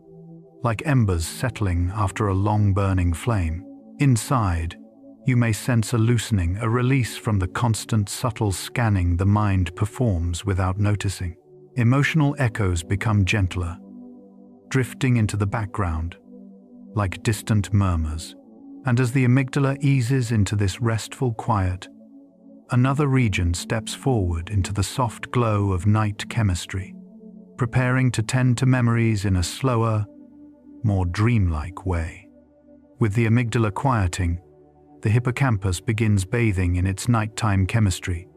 like embers settling after a long-burning flame. Inside, you may sense a loosening, a release from the constant, subtle scanning the mind performs without noticing. Emotional echoes become gentler, drifting into the background, like distant murmurs. And as the amygdala eases into this restful quiet, another region steps forward into the soft glow of night chemistry, preparing to tend to memories in a slower, more dreamlike way. With the amygdala quieting, the hippocampus begins bathing in its nighttime chemistry,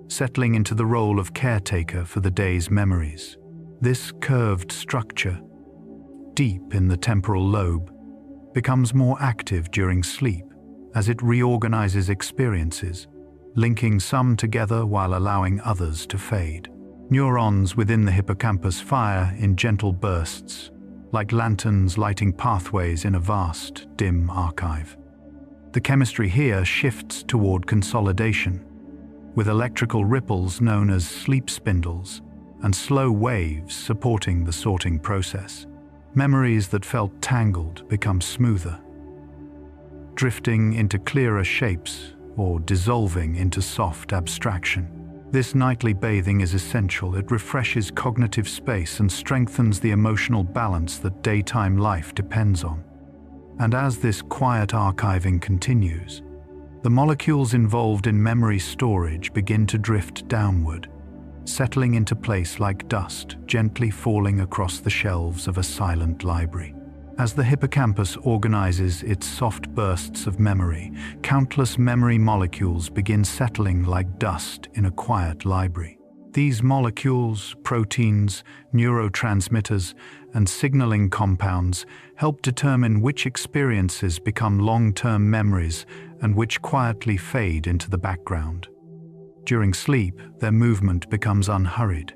settling into the role of caretaker for the day's memories. This curved structure, deep in the temporal lobe, becomes more active during sleep as it reorganizes experiences, linking some together while allowing others to fade. Neurons within the hippocampus fire in gentle bursts, like lanterns lighting pathways in a vast, dim archive. The chemistry here shifts toward consolidation, with electrical ripples known as sleep spindles and slow waves supporting the sorting process. Memories that felt tangled become smoother, drifting into clearer shapes or dissolving into soft abstraction. This nightly bathing is essential. It refreshes cognitive space and strengthens the emotional balance that daytime life depends on. And as this quiet archiving continues, the molecules involved in memory storage begin to drift downward, settling into place like dust, gently falling across the shelves of a silent library. As the hippocampus organizes its soft bursts of memory, countless memory molecules begin settling like dust in a quiet library. These molecules, proteins, neurotransmitters, and signaling compounds help determine which experiences become long-term memories and which quietly fade into the background. During sleep, their movement becomes unhurried,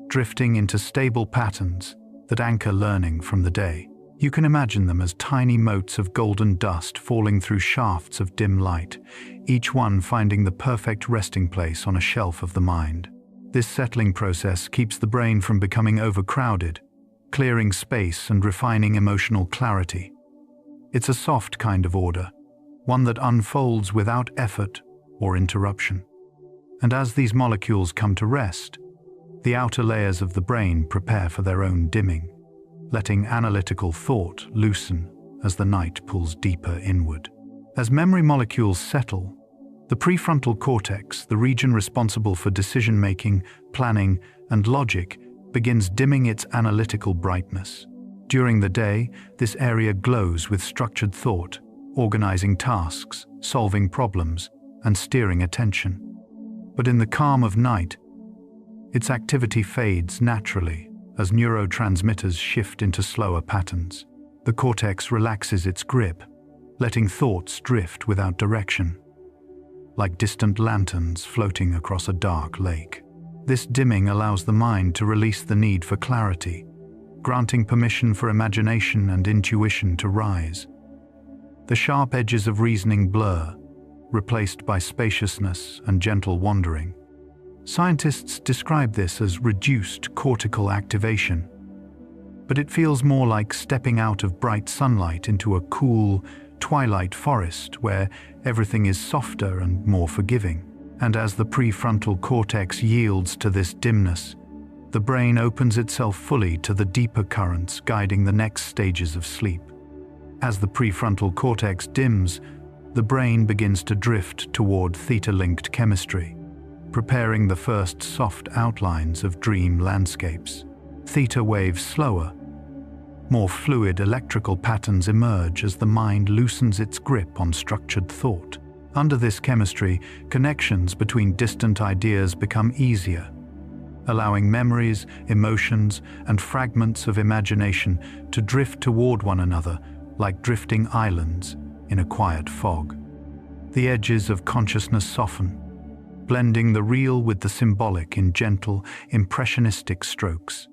drifting into stable patterns that anchor learning from the day. You can imagine them as tiny motes of golden dust falling through shafts of dim light, each one finding the perfect resting place on a shelf of the mind. This settling process keeps the brain from becoming overcrowded, clearing space and refining emotional clarity. It's a soft kind of order, one that unfolds without effort or interruption. And as these molecules come to rest, the outer layers of the brain prepare for their own dimming, letting analytical thought loosen as the night pulls deeper inward. As memory molecules settle, the prefrontal cortex, the region responsible for decision-making, planning, and logic, begins dimming its analytical brightness. During the day, this area glows with structured thought, organizing tasks, solving problems, and steering attention. But in the calm of night, its activity fades naturally as neurotransmitters shift into slower patterns. The cortex relaxes its grip, letting thoughts drift without direction, like distant lanterns floating across a dark lake. This dimming allows the mind to release the need for clarity, granting permission for imagination and intuition to rise. The sharp edges of reasoning blur, replaced by spaciousness and gentle wandering. Scientists describe this as reduced cortical activation, but it feels more like stepping out of bright sunlight into a cool, twilight forest where everything is softer and more forgiving. And as the prefrontal cortex yields to this dimness, the brain opens itself fully to the deeper currents guiding the next stages of sleep. As the prefrontal cortex dims, the brain begins to drift toward theta-linked chemistry, preparing the first soft outlines of dream landscapes. Theta waves slower. More fluid electrical patterns emerge as the mind loosens its grip on structured thought. Under this chemistry, connections between distant ideas become easier, allowing memories, emotions, and fragments of imagination to drift toward one another like drifting islands in a quiet fog. The edges of consciousness soften, blending the real with the symbolic in gentle, impressionistic strokes.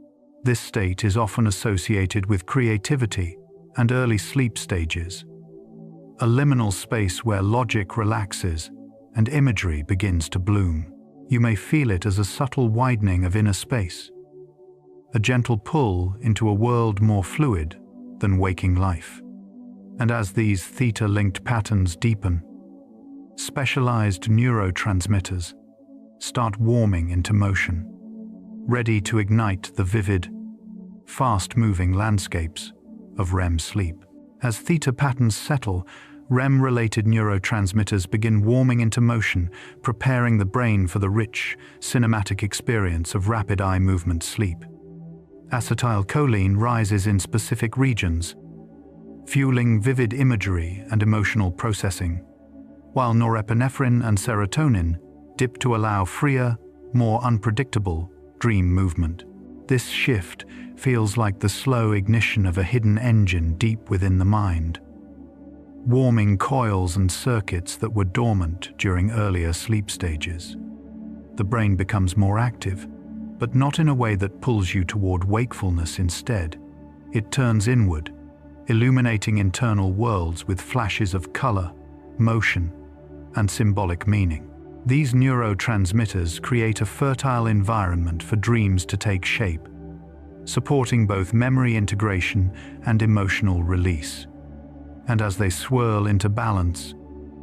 This state is often associated with creativity and early sleep stages, a liminal space where logic relaxes and imagery begins to bloom. You may feel it as a subtle widening of inner space, a gentle pull into a world more fluid than waking life. And as these theta-linked patterns deepen, specialized neurotransmitters start warming into motion, ready to ignite the vivid, fast-moving landscapes of REM sleep. As theta patterns settle, REM-related neurotransmitters begin warming into motion, preparing the brain for the rich, cinematic experience of rapid eye movement sleep. Acetylcholine rises in specific regions, fueling vivid imagery and emotional processing, while norepinephrine and serotonin dip to allow freer, more unpredictable dream movement. This shift feels like the slow ignition of a hidden engine deep within the mind, warming coils and circuits that were dormant during earlier sleep stages. The brain becomes more active, but not in a way that pulls you toward wakefulness. Instead, it turns inward, illuminating internal worlds with flashes of color, motion, and symbolic meaning. These neurotransmitters create a fertile environment for dreams to take shape, supporting both memory integration and emotional release. And as they swirl into balance,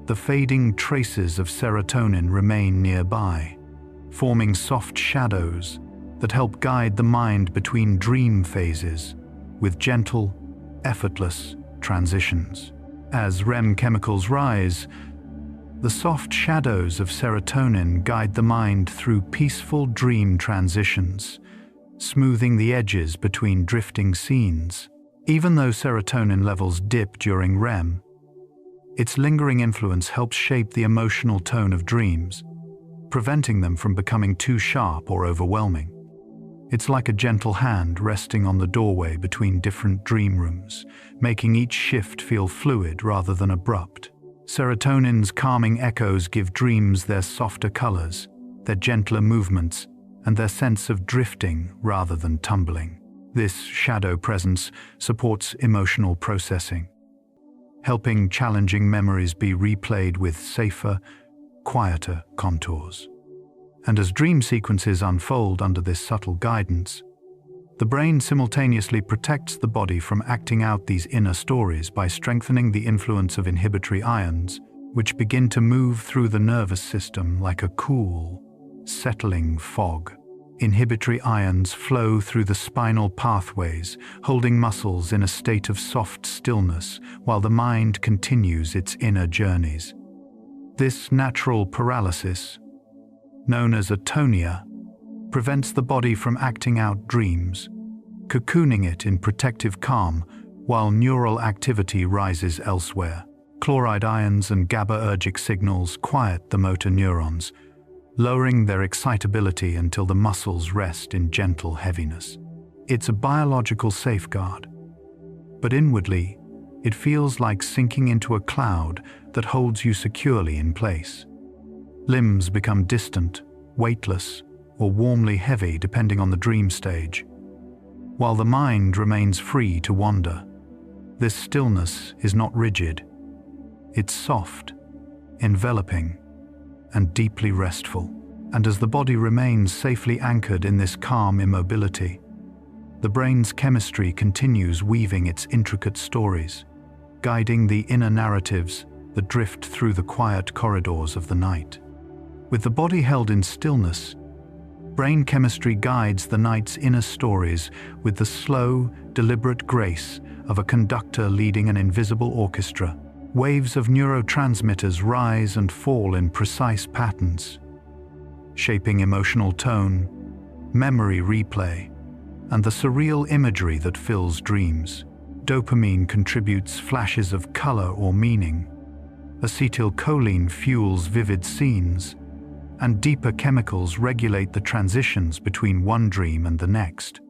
the fading traces of serotonin remain nearby, forming soft shadows that help guide the mind between dream phases with gentle, effortless transitions. As REM chemicals rise, the soft shadows of serotonin guide the mind through peaceful dream transitions, smoothing the edges between drifting scenes. Even though serotonin levels dip during REM, its lingering influence helps shape the emotional tone of dreams, preventing them from becoming too sharp or overwhelming. It's like a gentle hand resting on the doorway between different dream rooms, making each shift feel fluid rather than abrupt. Serotonin's calming echoes give dreams their softer colors, their gentler movements, and their sense of drifting rather than tumbling. This shadow presence supports emotional processing, helping challenging memories be replayed with safer, quieter contours. And as dream sequences unfold under this subtle guidance, the brain simultaneously protects the body from acting out these inner stories by strengthening the influence of inhibitory ions, which begin to move through the nervous system like a cool, settling fog. Inhibitory ions flow through the spinal pathways, holding muscles in a state of soft stillness while the mind continues its inner journeys. This natural paralysis, known as atonia, prevents the body from acting out dreams, cocooning it in protective calm while neural activity rises elsewhere. Chloride ions and GABAergic signals quiet the motor neurons, lowering their excitability until the muscles rest in gentle heaviness. It's a biological safeguard, but inwardly, it feels like sinking into a cloud that holds you securely in place. Limbs become distant, weightless, or warmly heavy depending on the dream stage, while the mind remains free to wander. This stillness is not rigid. It's soft, enveloping, and deeply restful. And as the body remains safely anchored in this calm immobility, the brain's chemistry continues weaving its intricate stories, guiding the inner narratives that drift through the quiet corridors of the night. With the body held in stillness, brain chemistry guides the night's inner stories with the slow, deliberate grace of a conductor leading an invisible orchestra. Waves of neurotransmitters rise and fall in precise patterns, shaping emotional tone, memory replay, and the surreal imagery that fills dreams. Dopamine contributes flashes of color or meaning. Acetylcholine fuels vivid scenes, and deeper chemicals regulate the transitions between one dream and the next.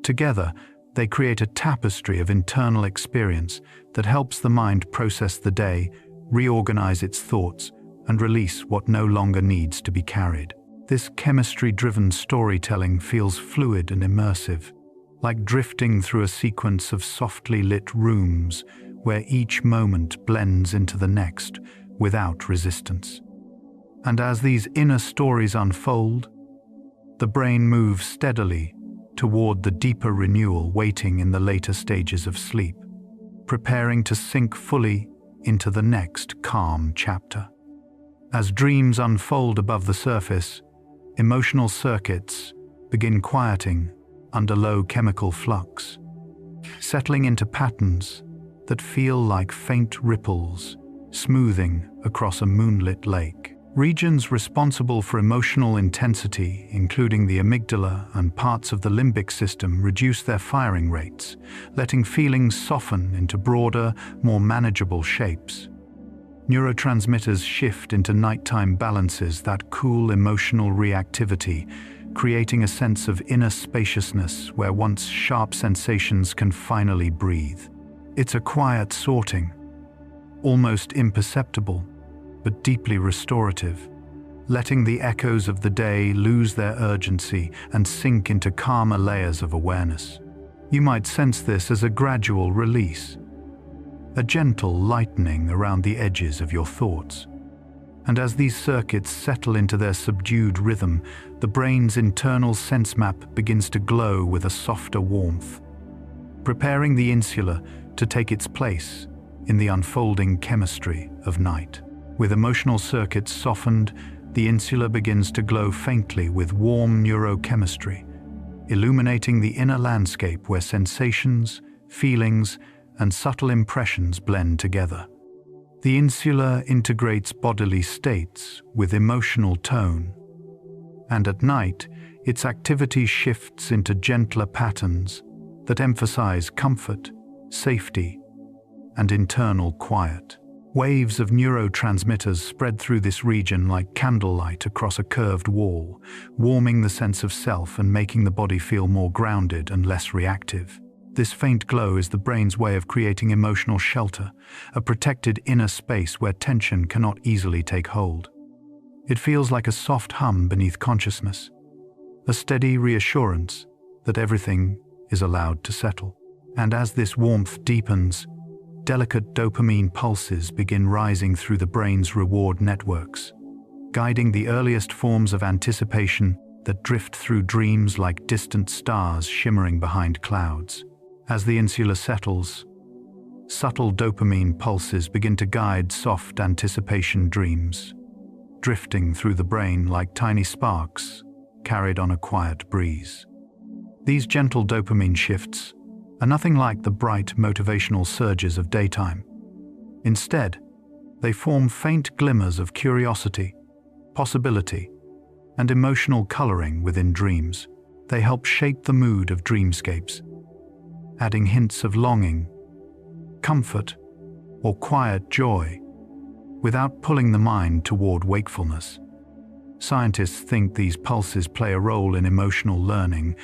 Together, they create a tapestry of internal experience that helps the mind process the day, reorganize its thoughts, and release what no longer needs to be carried. This chemistry-driven storytelling feels fluid and immersive, like drifting through a sequence of softly lit rooms where each moment blends into the next without resistance. And as these inner stories unfold, the brain moves steadily toward the deeper renewal waiting in the later stages of sleep, preparing to sink fully into the next calm chapter. As dreams unfold above the surface, emotional circuits begin quieting under low chemical flux, settling into patterns that feel like faint ripples smoothing across a moonlit lake. Regions responsible for emotional intensity, including the amygdala and parts of the limbic system, reduce their firing rates, letting feelings soften into broader, more manageable shapes. Neurotransmitters shift into nighttime balances that cool emotional reactivity, creating a sense of inner spaciousness where once sharp sensations can finally breathe. It's a quiet sorting, almost imperceptible, but deeply restorative, letting the echoes of the day lose their urgency and sink into calmer layers of awareness. You might sense this as a gradual release, a gentle lightening around the edges of your thoughts. And as these circuits settle into their subdued rhythm, the brain's internal sense map begins to glow with a softer warmth, preparing the insula to take its place in the unfolding chemistry of night. With emotional circuits softened, the insula begins to glow faintly with warm neurochemistry, illuminating the inner landscape where sensations, feelings, and subtle impressions blend together. The insula integrates bodily states with emotional tone, and at night, its activity shifts into gentler patterns that emphasize comfort, safety, and internal quiet. Waves of neurotransmitters spread through this region like candlelight across a curved wall, warming the sense of self and making the body feel more grounded and less reactive. This faint glow is the brain's way of creating emotional shelter, a protected inner space where tension cannot easily take hold. It feels like a soft hum beneath consciousness, a steady reassurance that everything is allowed to settle. And as this warmth deepens, delicate dopamine pulses begin rising through the brain's reward networks, guiding the earliest forms of anticipation that drift through dreams like distant stars shimmering behind clouds. As the insula settles, subtle dopamine pulses begin to guide soft anticipation dreams, drifting through the brain like tiny sparks carried on a quiet breeze. These gentle dopamine shifts are nothing like the bright motivational surges of daytime. Instead, they form faint glimmers of curiosity, possibility, and emotional coloring within dreams. They help shape the mood of dreamscapes, adding hints of longing, comfort, or quiet joy, without pulling the mind toward wakefulness. Scientists think these pulses play a role in emotional learning,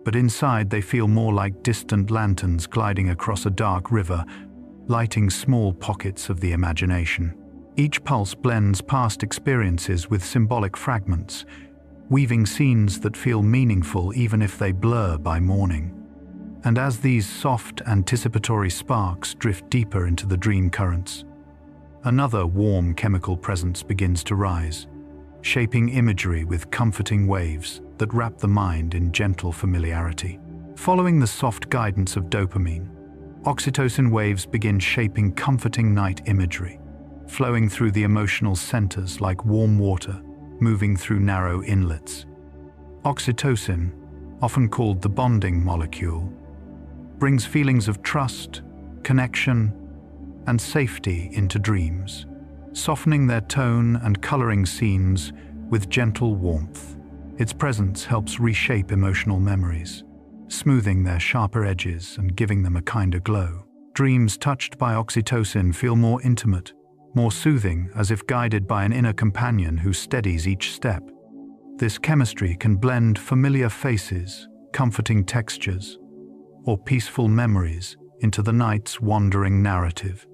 but inside they feel more like distant lanterns gliding across a dark river, lighting small pockets of the imagination. Each pulse blends past experiences with symbolic fragments, weaving scenes that feel meaningful even if they blur by morning. And as these soft, anticipatory sparks drift deeper into the dream currents, another warm chemical presence begins to rise, shaping imagery with comforting waves that wrap the mind in gentle familiarity. Following the soft guidance of dopamine, oxytocin waves begin shaping comforting night imagery, flowing through the emotional centers like warm water moving through narrow inlets. Oxytocin, often called the bonding molecule, brings feelings of trust, connection, and safety into dreams, softening their tone and coloring scenes with gentle warmth. Its presence helps reshape emotional memories, smoothing their sharper edges and giving them a kinder glow. Dreams touched by oxytocin feel more intimate, more soothing, as if guided by an inner companion who steadies each step. This chemistry can blend familiar faces, comforting textures, or peaceful memories into the night's wandering narrative,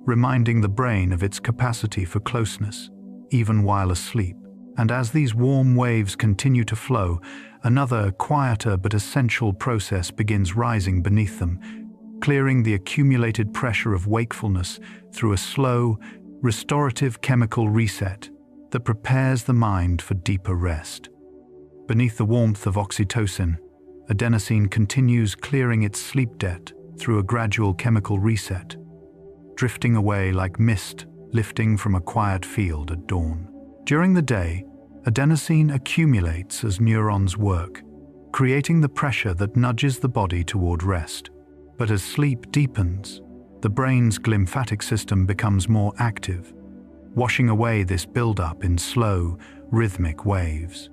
reminding the brain of its capacity for closeness, even while asleep. And as these warm waves continue to flow, another quieter but essential process begins rising beneath them, clearing the accumulated pressure of wakefulness through a slow, restorative chemical reset that prepares the mind for deeper rest. Beneath the warmth of oxytocin, adenosine continues clearing its sleep debt through a gradual chemical reset, drifting away like mist lifting from a quiet field at dawn. During the day, adenosine accumulates as neurons work, creating the pressure that nudges the body toward rest. But as sleep deepens, the brain's glymphatic system becomes more active, washing away this buildup in slow, rhythmic waves.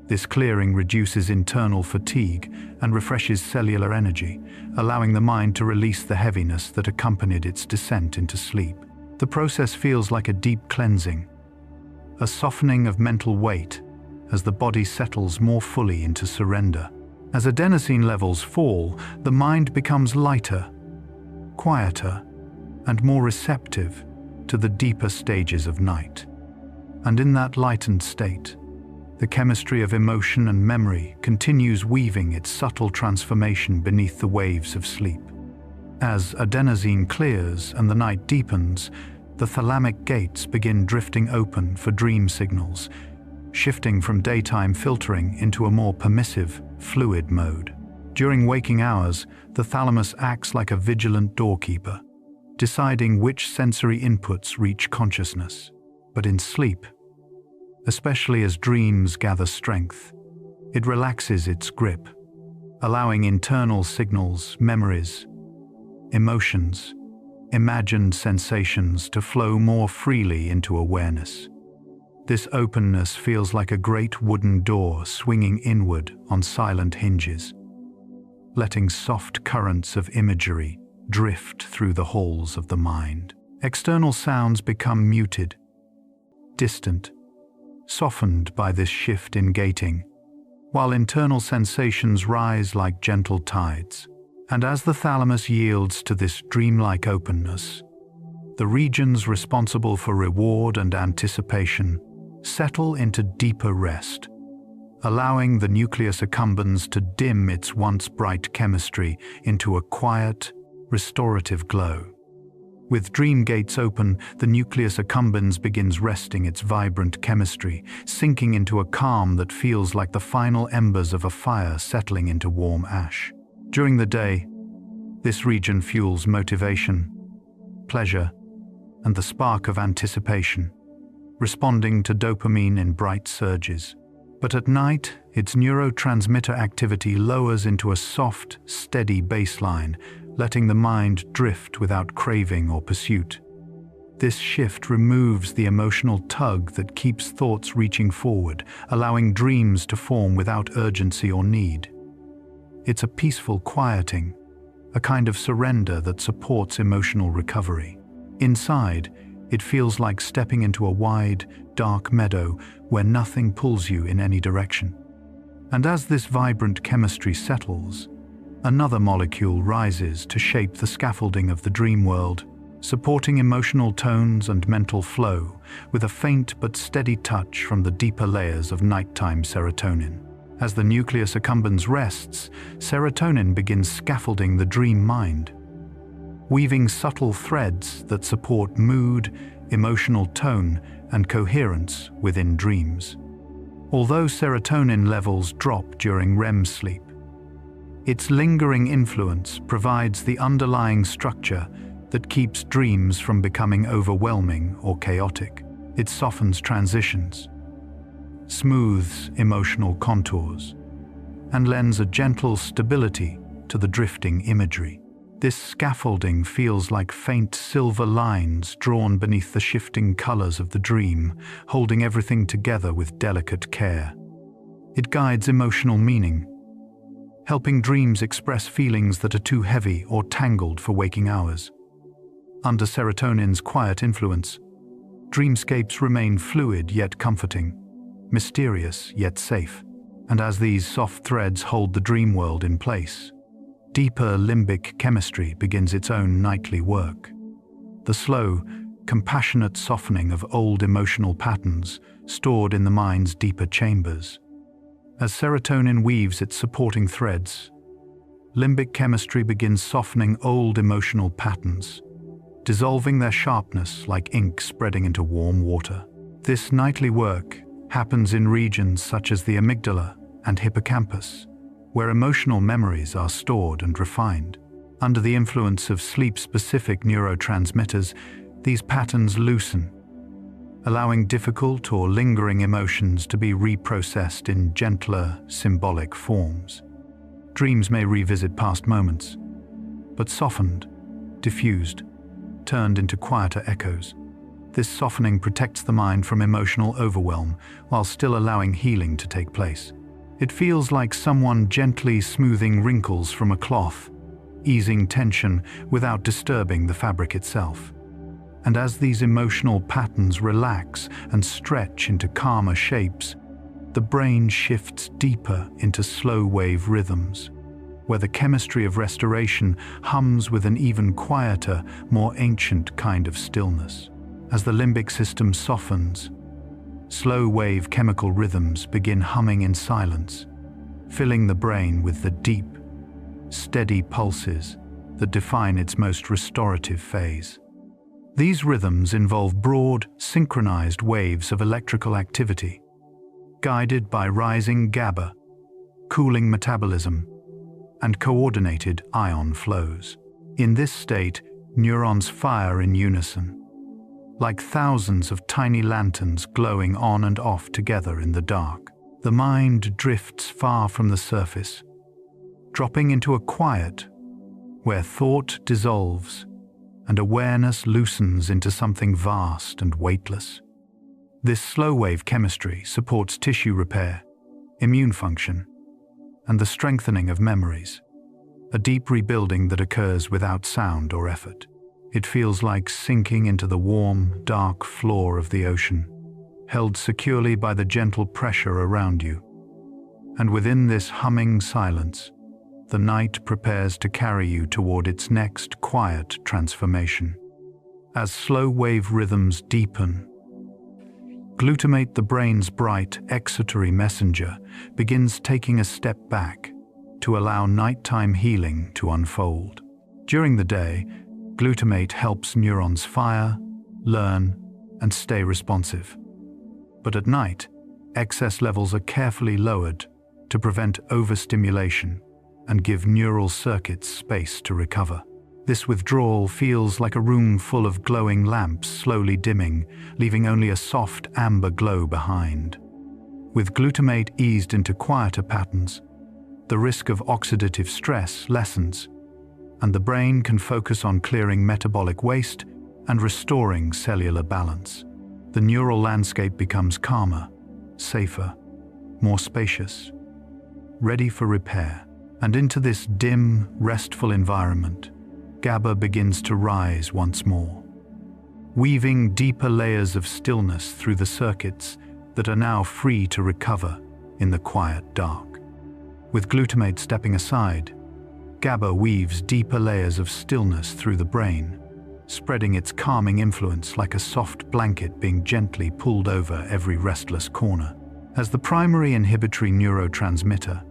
This clearing reduces internal fatigue and refreshes cellular energy, allowing the mind to release the heaviness that accompanied its descent into sleep. The process feels like a deep cleansing, a softening of mental weight as the body settles more fully into surrender. As adenosine levels fall, the mind becomes lighter, quieter, and more receptive to the deeper stages of night. And in that lightened state, the chemistry of emotion and memory continues weaving its subtle transformation beneath the waves of sleep. As adenosine clears and the night deepens, the thalamic gates begin drifting open for dream signals, shifting from daytime filtering into a more permissive, fluid mode. During waking hours, the thalamus acts like a vigilant doorkeeper, deciding which sensory inputs reach consciousness. But in sleep, especially as dreams gather strength, it relaxes its grip, allowing internal signals, memories, emotions, imagined sensations to flow more freely into awareness. This openness feels like a great wooden door swinging inward on silent hinges, letting soft currents of imagery drift through the halls of the mind. External sounds become muted, distant, softened by this shift in gating, while internal sensations rise like gentle tides. And as the thalamus yields to this dreamlike openness, the regions responsible for reward and anticipation settle into deeper rest, allowing the nucleus accumbens to dim its once bright chemistry into a quiet, restorative glow. With dream gates open, the nucleus accumbens begins resting its vibrant chemistry, sinking into a calm that feels like the final embers of a fire settling into warm ash. During the day, this region fuels motivation, pleasure, and the spark of anticipation, responding to dopamine in bright surges. But at night, its neurotransmitter activity lowers into a soft, steady baseline, letting the mind drift without craving or pursuit. This shift removes the emotional tug that keeps thoughts reaching forward, allowing dreams to form without urgency or need. It's a peaceful quieting, a kind of surrender that supports emotional recovery. Inside, it feels like stepping into a wide, dark meadow where nothing pulls you in any direction. And as this vibrant chemistry settles, another molecule rises to shape the scaffolding of the dream world, supporting emotional tones and mental flow with a faint but steady touch from the deeper layers of nighttime serotonin. As the nucleus accumbens rests, serotonin begins scaffolding the dream mind, weaving subtle threads that support mood, emotional tone, and coherence within dreams. Although serotonin levels drop during REM sleep, its lingering influence provides the underlying structure that keeps dreams from becoming overwhelming or chaotic. It softens transitions, smooths emotional contours, and lends a gentle stability to the drifting imagery. This scaffolding feels like faint silver lines drawn beneath the shifting colors of the dream, holding everything together with delicate care. It guides emotional meaning, helping dreams express feelings that are too heavy or tangled for waking hours. Under serotonin's quiet influence, dreamscapes remain fluid yet comforting, mysterious yet safe. And as these soft threads hold the dream world in place, deeper limbic chemistry begins its own nightly work. The slow, compassionate softening of old emotional patterns stored in the mind's deeper chambers. As serotonin weaves its supporting threads, limbic chemistry begins softening old emotional patterns, dissolving their sharpness like ink spreading into warm water. This nightly work happens in regions such as the amygdala and hippocampus, where emotional memories are stored and refined. Under the influence of sleep-specific neurotransmitters, these patterns loosen, allowing difficult or lingering emotions to be reprocessed in gentler, symbolic forms. Dreams may revisit past moments, but softened, diffused, turned into quieter echoes. This softening protects the mind from emotional overwhelm while still allowing healing to take place. It feels like someone gently smoothing wrinkles from a cloth, easing tension without disturbing the fabric itself. And as these emotional patterns relax and stretch into calmer shapes, the brain shifts deeper into slow-wave rhythms, where the chemistry of restoration hums with an even quieter, more ancient kind of stillness. As the limbic system softens, slow-wave chemical rhythms begin humming in silence, filling the brain with the deep, steady pulses that define its most restorative phase. These rhythms involve broad, synchronized waves of electrical activity, guided by rising GABA, cooling metabolism, and coordinated ion flows. In this state, neurons fire in unison, like thousands of tiny lanterns glowing on and off together in the dark. The mind drifts far from the surface, dropping into a quiet where thought dissolves and awareness loosens into something vast and weightless. This slow-wave chemistry supports tissue repair, immune function, and the strengthening of memories, a deep rebuilding that occurs without sound or effort. It feels like sinking into the warm, dark floor of the ocean, held securely by the gentle pressure around you. And within this humming silence, the night prepares to carry you toward its next quiet transformation. As slow-wave rhythms deepen, glutamate, the brain's bright, excitatory messenger, begins taking a step back to allow nighttime healing to unfold. During the day, Glutamate helps neurons fire, learn, and stay responsive. But at night, excess levels are carefully lowered to prevent overstimulation and give neural circuits space to recover. This withdrawal feels like a room full of glowing lamps slowly dimming, leaving only a soft amber glow behind. With glutamate eased into quieter patterns, the risk of oxidative stress lessens, and the brain can focus on clearing metabolic waste and restoring cellular balance. The neural landscape becomes calmer, safer, more spacious, ready for repair. And into this dim, restful environment, GABA begins to rise once more, weaving deeper layers of stillness through the circuits that are now free to recover in the quiet dark. With glutamate stepping aside, GABA weaves deeper layers of stillness through the brain, spreading its calming influence like a soft blanket being gently pulled over every restless corner. As the primary inhibitory neurotransmitter,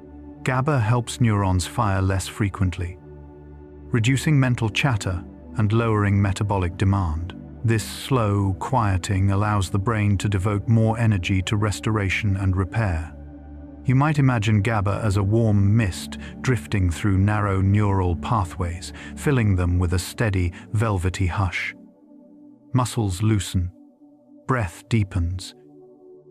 GABA helps neurons fire less frequently, reducing mental chatter and lowering metabolic demand. This slow quieting allows the brain to devote more energy to restoration and repair. You might imagine GABA as a warm mist drifting through narrow neural pathways, filling them with a steady, velvety hush. Muscles loosen, breath deepens,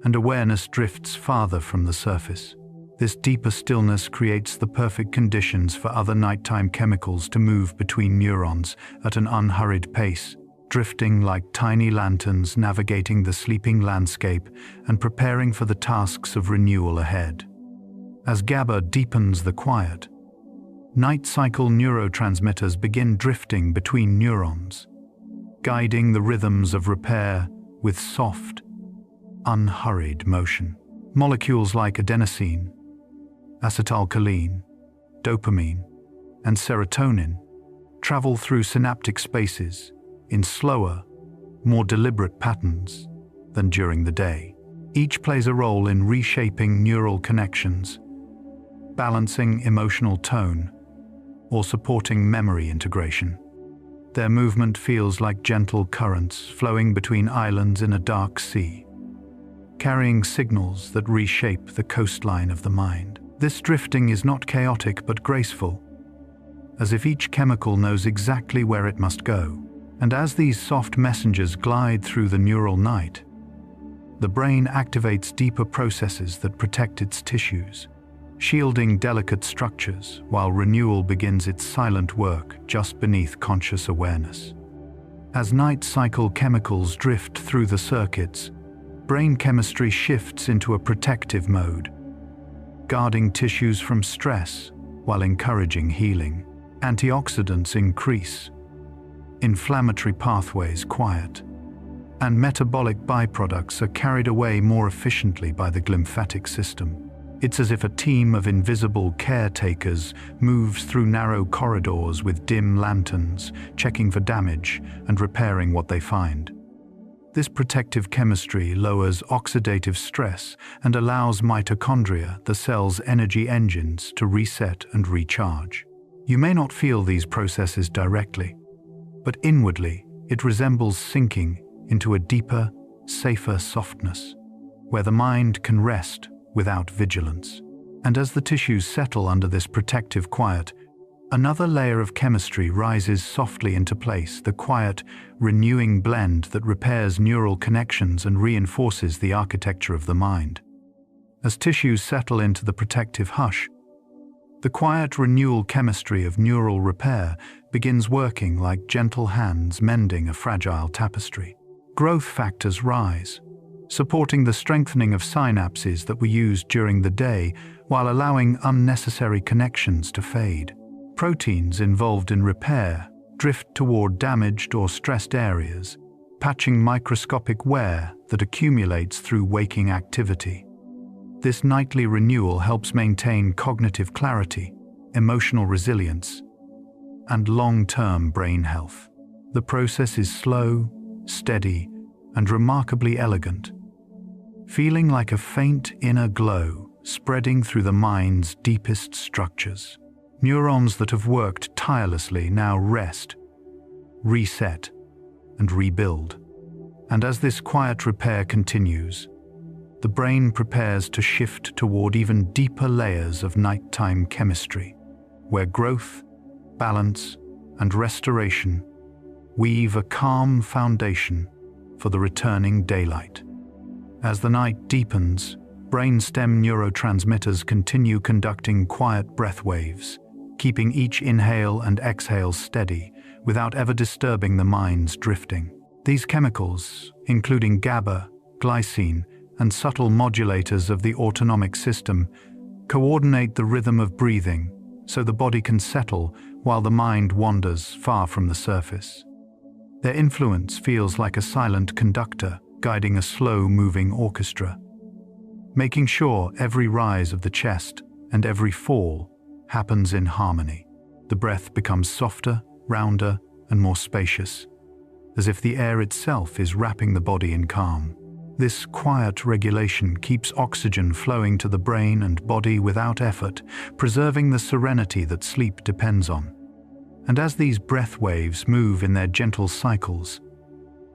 and awareness drifts farther from the surface. This deeper stillness creates the perfect conditions for other nighttime chemicals to move between neurons at an unhurried pace, drifting like tiny lanterns navigating the sleeping landscape and preparing for the tasks of renewal ahead. As GABA deepens the quiet, night cycle neurotransmitters begin drifting between neurons, guiding the rhythms of repair with soft, unhurried motion. Molecules like adenosine, acetylcholine, dopamine, and serotonin travel through synaptic spaces in slower, more deliberate patterns than during the day. Each plays a role in reshaping neural connections, balancing emotional tone, or supporting memory integration. Their movement feels like gentle currents flowing between islands in a dark sea, carrying signals that reshape the coastline of the mind. This drifting is not chaotic but graceful, as if each chemical knows exactly where it must go. And as these soft messengers glide through the neural night, the brain activates deeper processes that protect its tissues, shielding delicate structures while renewal begins its silent work just beneath conscious awareness. As night cycle chemicals drift through the circuits, brain chemistry shifts into a protective mode, guarding tissues from stress while encouraging healing. Antioxidants increase, inflammatory pathways quiet, and metabolic byproducts are carried away more efficiently by the glymphatic system. It's as if a team of invisible caretakers moves through narrow corridors with dim lanterns, checking for damage and repairing what they find. This protective chemistry lowers oxidative stress and allows mitochondria, the cell's energy engines, to reset and recharge. You may not feel these processes directly, but inwardly it resembles sinking into a deeper, safer softness, where the mind can rest without vigilance. And as the tissues settle under this protective quiet, another layer of chemistry rises softly into place, the quiet, renewing blend that repairs neural connections and reinforces the architecture of the mind. As tissues settle into the protective hush, the quiet renewal chemistry of neural repair begins working like gentle hands mending a fragile tapestry. Growth factors rise, supporting the strengthening of synapses that were used during the day while allowing unnecessary connections to fade. Proteins involved in repair drift toward damaged or stressed areas, patching microscopic wear that accumulates through waking activity. This nightly renewal helps maintain cognitive clarity, emotional resilience, and long-term brain health. The process is slow, steady, and remarkably elegant, feeling like a faint inner glow spreading through the mind's deepest structures. Neurons that have worked tirelessly now rest, reset, and rebuild. And as this quiet repair continues, the brain prepares to shift toward even deeper layers of nighttime chemistry, where growth, balance, and restoration weave a calm foundation for the returning daylight. As the night deepens, brainstem neurotransmitters continue conducting quiet breath waves, keeping each inhale and exhale steady without ever disturbing the mind's drifting. These chemicals, including GABA, glycine, and subtle modulators of the autonomic system, coordinate the rhythm of breathing so the body can settle while the mind wanders far from the surface. Their influence feels like a silent conductor guiding a slow-moving orchestra, making sure every rise of the chest and every fall happens in harmony. The breath becomes softer, rounder, and more spacious, as if the air itself is wrapping the body in calm. This quiet regulation keeps oxygen flowing to the brain and body without effort, preserving the serenity that sleep depends on. And as these breath waves move in their gentle cycles,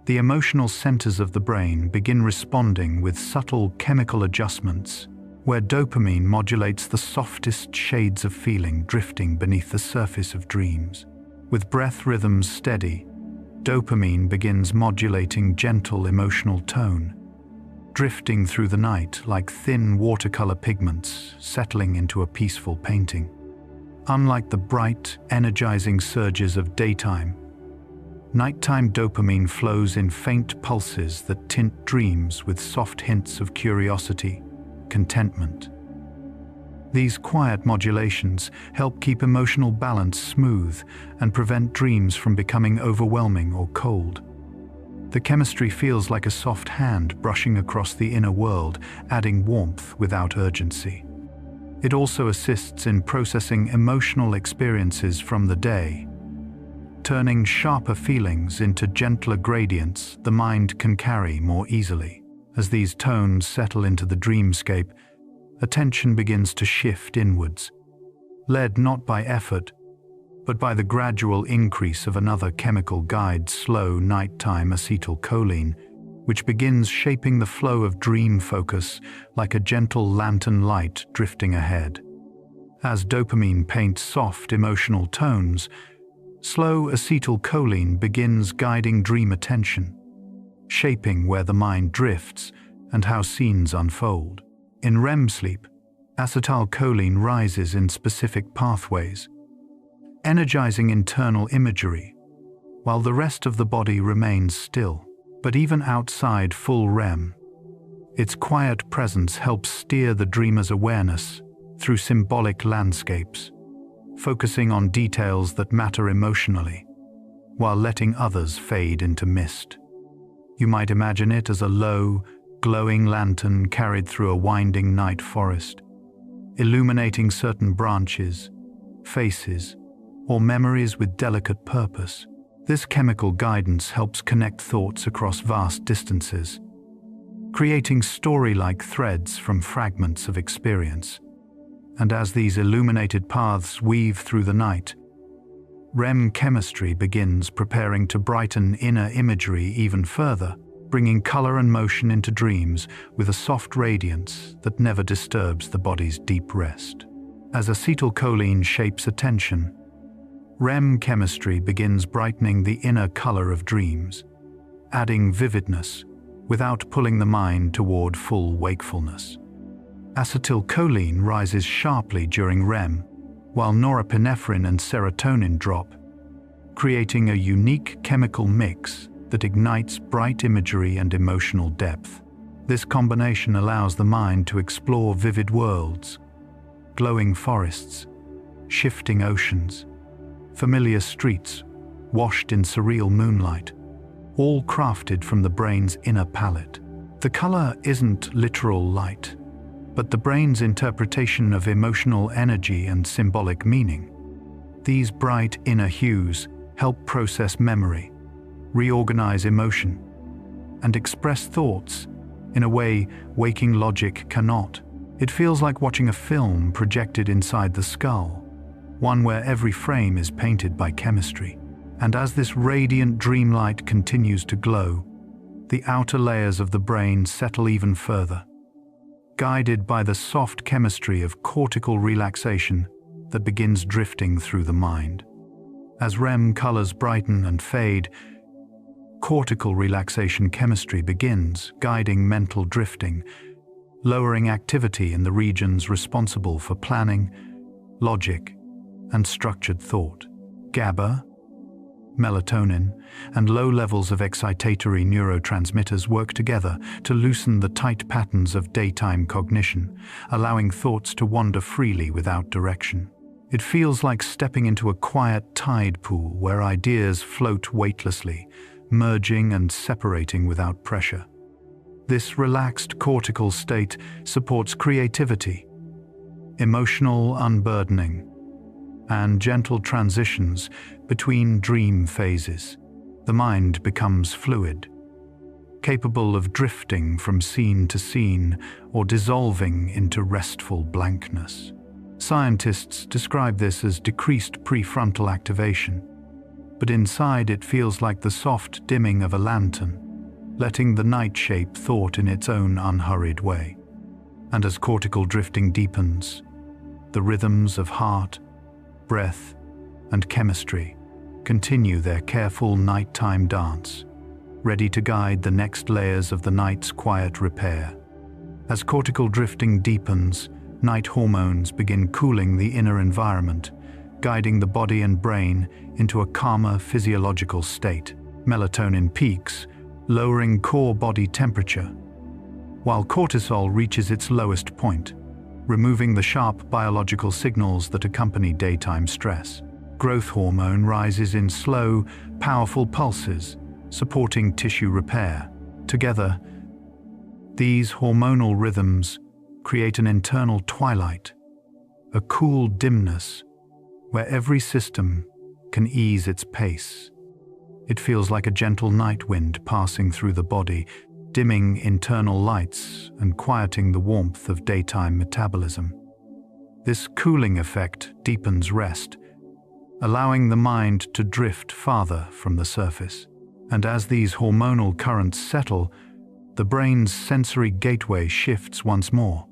the emotional centers of the brain begin responding with subtle chemical adjustments, where dopamine modulates the softest shades of feeling drifting beneath the surface of dreams. With breath rhythms steady, dopamine begins modulating gentle emotional tone, drifting through the night like thin watercolor pigments settling into a peaceful painting. Unlike the bright, energizing surges of daytime, nighttime dopamine flows in faint pulses that tint dreams with soft hints of curiosity, contentment. These quiet modulations help keep emotional balance smooth and prevent dreams from becoming overwhelming or cold. The chemistry feels like a soft hand brushing across the inner world, adding warmth without urgency. It also assists in processing emotional experiences from the day, turning sharper feelings into gentler gradients the mind can carry more easily. As these tones settle into the dreamscape, attention begins to shift inwards, led not by effort, but by the gradual increase of another chemical guide, slow nighttime acetylcholine, which begins shaping the flow of dream focus like a gentle lantern light drifting ahead. As dopamine paints soft emotional tones, slow acetylcholine begins guiding dream attention, shaping where the mind drifts and how scenes unfold. In REM sleep, acetylcholine rises in specific pathways, energizing internal imagery, while the rest of the body remains still. But even outside full REM, its quiet presence helps steer the dreamer's awareness through symbolic landscapes, focusing on details that matter emotionally, while letting others fade into mist. You might imagine it as a low, glowing lantern carried through a winding night forest, illuminating certain branches, faces, or memories with delicate purpose. This chemical guidance helps connect thoughts across vast distances, creating story-like threads from fragments of experience. And as these illuminated paths weave through the night, REM chemistry begins preparing to brighten inner imagery even further, bringing color and motion into dreams with a soft radiance that never disturbs the body's deep rest. As acetylcholine shapes attention, REM chemistry begins brightening the inner color of dreams, adding vividness without pulling the mind toward full wakefulness. Acetylcholine rises sharply during REM, while norepinephrine and serotonin drop, creating a unique chemical mix that ignites bright imagery and emotional depth. This combination allows the mind to explore vivid worlds, glowing forests, shifting oceans, familiar streets washed in surreal moonlight, all crafted from the brain's inner palette. The color isn't literal light, but the brain's interpretation of emotional energy and symbolic meaning. These bright inner hues help process memory, reorganize emotion, and express thoughts in a way waking logic cannot. It feels like watching a film projected inside the skull, one where every frame is painted by chemistry. And as this radiant dream light continues to glow, the outer layers of the brain settle even further, guided by the soft chemistry of cortical relaxation that begins drifting through the mind. As REM colors brighten and fade, cortical relaxation chemistry begins, guiding mental drifting, lowering activity in the regions responsible for planning, logic, and structured thought. GABA, melatonin, and low levels of excitatory neurotransmitters work together to loosen the tight patterns of daytime cognition, allowing thoughts to wander freely without direction. It feels like stepping into a quiet tide pool where ideas float weightlessly, merging and separating without pressure. This relaxed cortical state supports creativity, emotional unburdening, and gentle transitions between dream phases. The mind becomes fluid, capable of drifting from scene to scene or dissolving into restful blankness. Scientists describe this as decreased prefrontal activation, but inside it feels like the soft dimming of a lantern, letting the night shape thought in its own unhurried way. And as cortical drifting deepens, the rhythms of heart, breath, and chemistry continue their careful nighttime dance, ready to guide the next layers of the night's quiet repair. As cortical drifting deepens, night hormones begin cooling the inner environment, guiding the body and brain into a calmer physiological state. Melatonin peaks, lowering core body temperature, while cortisol reaches its lowest point, removing the sharp biological signals that accompany daytime stress. Growth hormone rises in slow, powerful pulses, supporting tissue repair. Together, these hormonal rhythms create an internal twilight, a cool dimness where every system can ease its pace. It feels like a gentle night wind passing through the body, dimming internal lights and quieting the warmth of daytime metabolism. This cooling effect deepens rest, allowing the mind to drift farther from the surface. And as these hormonal currents settle, the brain's sensory gateway shifts once more,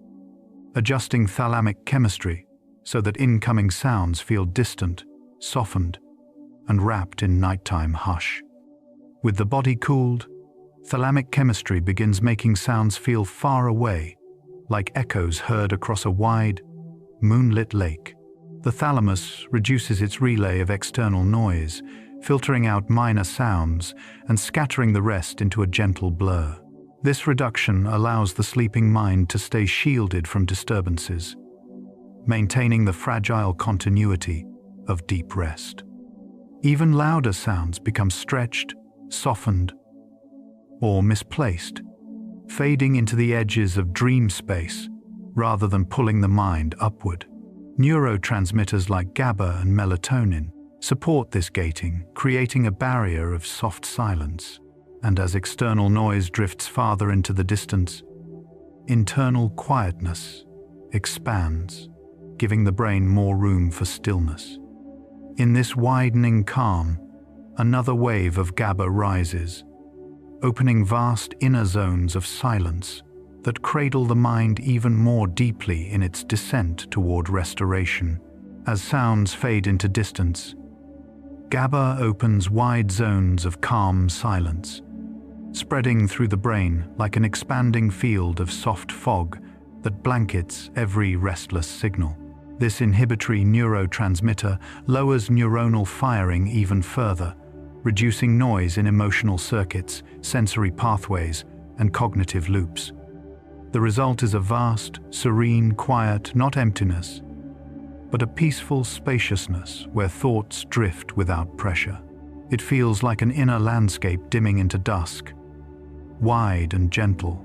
adjusting thalamic chemistry so that incoming sounds feel distant, softened, and wrapped in nighttime hush. With the body cooled, thalamic chemistry begins making sounds feel far away, like echoes heard across a wide, moonlit lake. The thalamus reduces its relay of external noise, filtering out minor sounds and scattering the rest into a gentle blur. This reduction allows the sleeping mind to stay shielded from disturbances, maintaining the fragile continuity of deep rest. Even louder sounds become stretched, softened, or misplaced, fading into the edges of dream space rather than pulling the mind upward. Neurotransmitters like GABA and melatonin support this gating, creating a barrier of soft silence. And as external noise drifts farther into the distance, internal quietness expands, giving the brain more room for stillness. In this widening calm, another wave of GABA rises, opening vast inner zones of silence that cradle the mind even more deeply in its descent toward restoration. As sounds fade into distance, GABA opens wide zones of calm silence, spreading through the brain like an expanding field of soft fog that blankets every restless signal. This inhibitory neurotransmitter lowers neuronal firing even further, reducing noise in emotional circuits, sensory pathways, and cognitive loops. The result is a vast, serene quiet, not emptiness, but a peaceful spaciousness where thoughts drift without pressure. It feels like an inner landscape dimming into dusk, wide and gentle,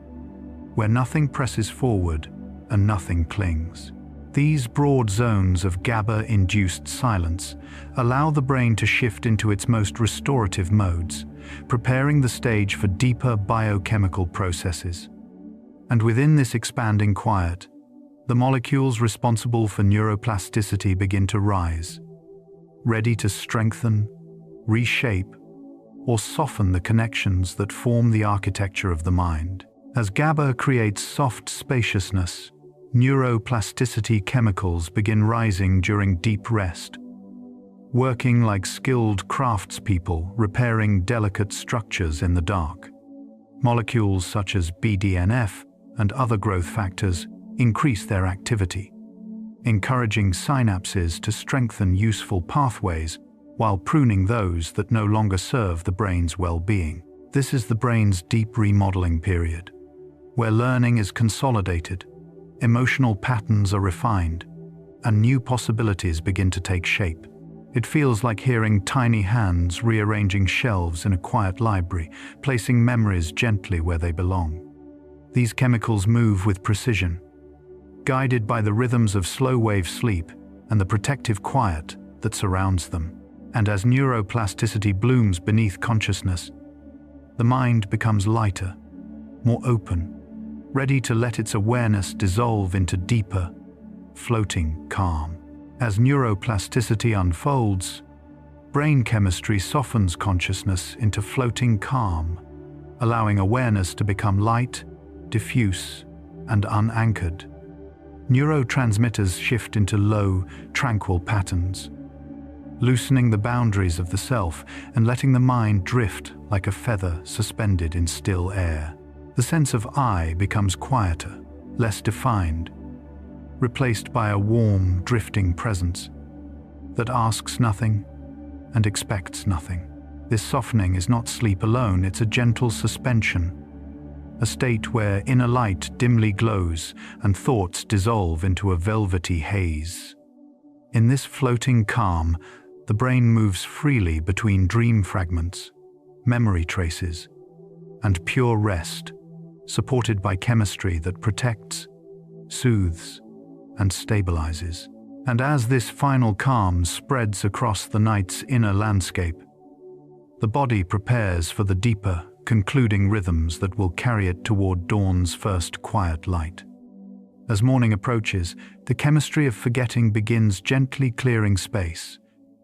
where nothing presses forward and nothing clings. These broad zones of GABA-induced silence allow the brain to shift into its most restorative modes, preparing the stage for deeper biochemical processes. And within this expanding quiet, the molecules responsible for neuroplasticity begin to rise, ready to strengthen, reshape, or soften the connections that form the architecture of the mind. As GABA creates soft spaciousness, neuroplasticity chemicals begin rising during deep rest, working like skilled craftspeople repairing delicate structures in the dark. Molecules such as BDNF and other growth factors increase their activity, encouraging synapses to strengthen useful pathways while pruning those that no longer serve the brain's well-being. This is the brain's deep remodeling period, where learning is consolidated, emotional patterns are refined, and new possibilities begin to take shape. It feels like hearing tiny hands rearranging shelves in a quiet library, placing memories gently where they belong. These chemicals move with precision, guided by the rhythms of slow-wave sleep and the protective quiet that surrounds them. And as neuroplasticity blooms beneath consciousness, the mind becomes lighter, more open, ready to let its awareness dissolve into deeper, floating calm. As neuroplasticity unfolds, brain chemistry softens consciousness into floating calm, allowing awareness to become light, diffuse, and unanchored. Neurotransmitters shift into low, tranquil patterns, loosening the boundaries of the self and letting the mind drift like a feather suspended in still air. The sense of I becomes quieter, less defined, replaced by a warm, drifting presence that asks nothing and expects nothing. This softening is not sleep alone, it's a gentle suspension, a state where inner light dimly glows and thoughts dissolve into a velvety haze. In this floating calm, the brain moves freely between dream fragments, memory traces, and pure rest, supported by chemistry that protects, soothes, and stabilizes. And as this final calm spreads across the night's inner landscape, the body prepares for the deeper, concluding rhythms that will carry it toward dawn's first quiet light. As morning approaches, the chemistry of forgetting begins gently clearing space,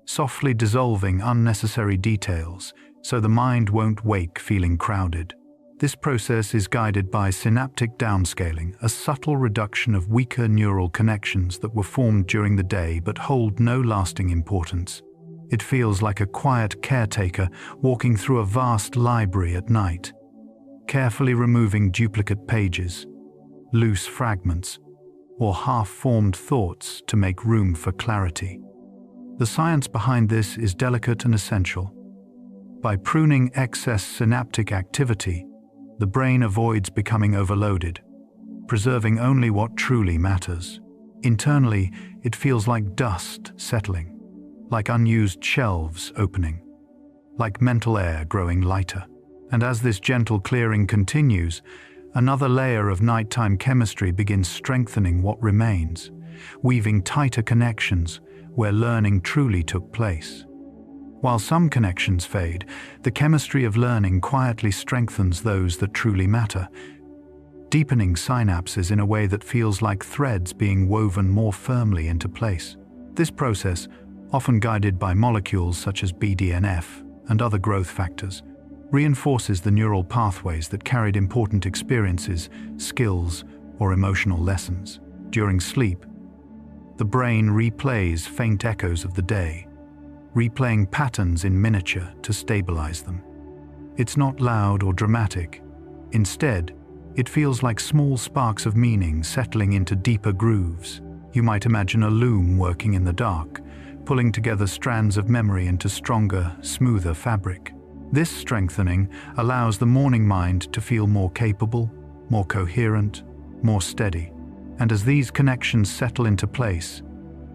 softly dissolving unnecessary details so the mind won't wake feeling crowded. This process is guided by synaptic downscaling, a subtle reduction of weaker neural connections that were formed during the day but hold no lasting importance. It feels like a quiet caretaker walking through a vast library at night, carefully removing duplicate pages, loose fragments, or half-formed thoughts to make room for clarity. The science behind this is delicate and essential. By pruning excess synaptic activity, the brain avoids becoming overloaded, preserving only what truly matters. Internally, it feels like dust settling, like unused shelves opening, like mental air growing lighter. And as this gentle clearing continues, another layer of nighttime chemistry begins strengthening what remains, weaving tighter connections where learning truly took place. While some connections fade, the chemistry of learning quietly strengthens those that truly matter, deepening synapses in a way that feels like threads being woven more firmly into place. This process, often guided by molecules such as BDNF and other growth factors, reinforces the neural pathways that carried important experiences, skills, or emotional lessons. During sleep, the brain replays faint echoes of the day, replaying patterns in miniature to stabilize them. It's not loud or dramatic. Instead, it feels like small sparks of meaning settling into deeper grooves. You might imagine a loom working in the dark, pulling together strands of memory into stronger, smoother fabric. This strengthening allows the morning mind to feel more capable, more coherent, more steady. And as these connections settle into place,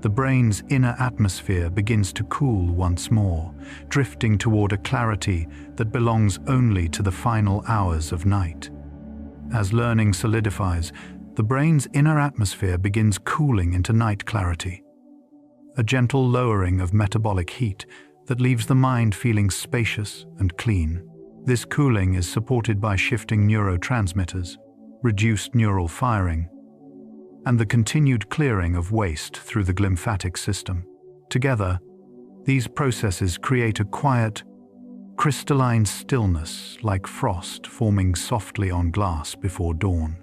the brain's inner atmosphere begins to cool once more, drifting toward a clarity that belongs only to the final hours of night. As learning solidifies, the brain's inner atmosphere begins cooling into night clarity, a gentle lowering of metabolic heat that leaves the mind feeling spacious and clean. This cooling is supported by shifting neurotransmitters, reduced neural firing, and the continued clearing of waste through the glymphatic system. Together, These processes create a quiet, crystalline stillness like frost forming softly on glass before dawn.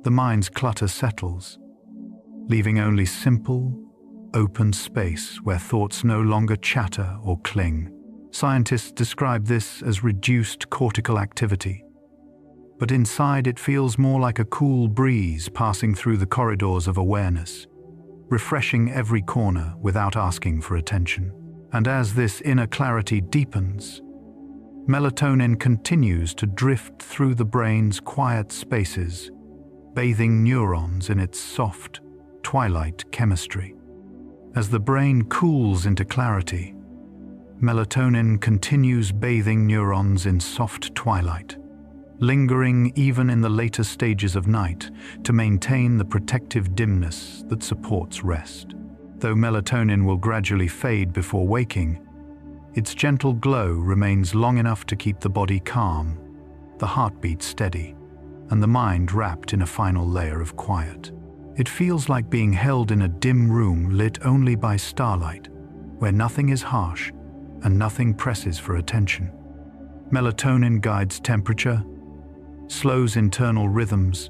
The mind's clutter settles, leaving only simple, open space where thoughts no longer chatter or cling. Scientists describe this as reduced cortical activity, but inside it feels more like a cool breeze passing through the corridors of awareness, refreshing every corner without asking for attention. And as this inner clarity deepens, melatonin continues to drift through the brain's quiet spaces, bathing neurons in its soft, twilight chemistry. As the brain cools into clarity, melatonin continues bathing neurons in soft twilight, lingering even in the later stages of night to maintain the protective dimness that supports rest. Though melatonin will gradually fade before waking, its gentle glow remains long enough to keep the body calm, the heartbeat steady, and the mind wrapped in a final layer of quiet. It feels like being held in a dim room lit only by starlight, where nothing is harsh and nothing presses for attention. Melatonin guides temperature, slows internal rhythms,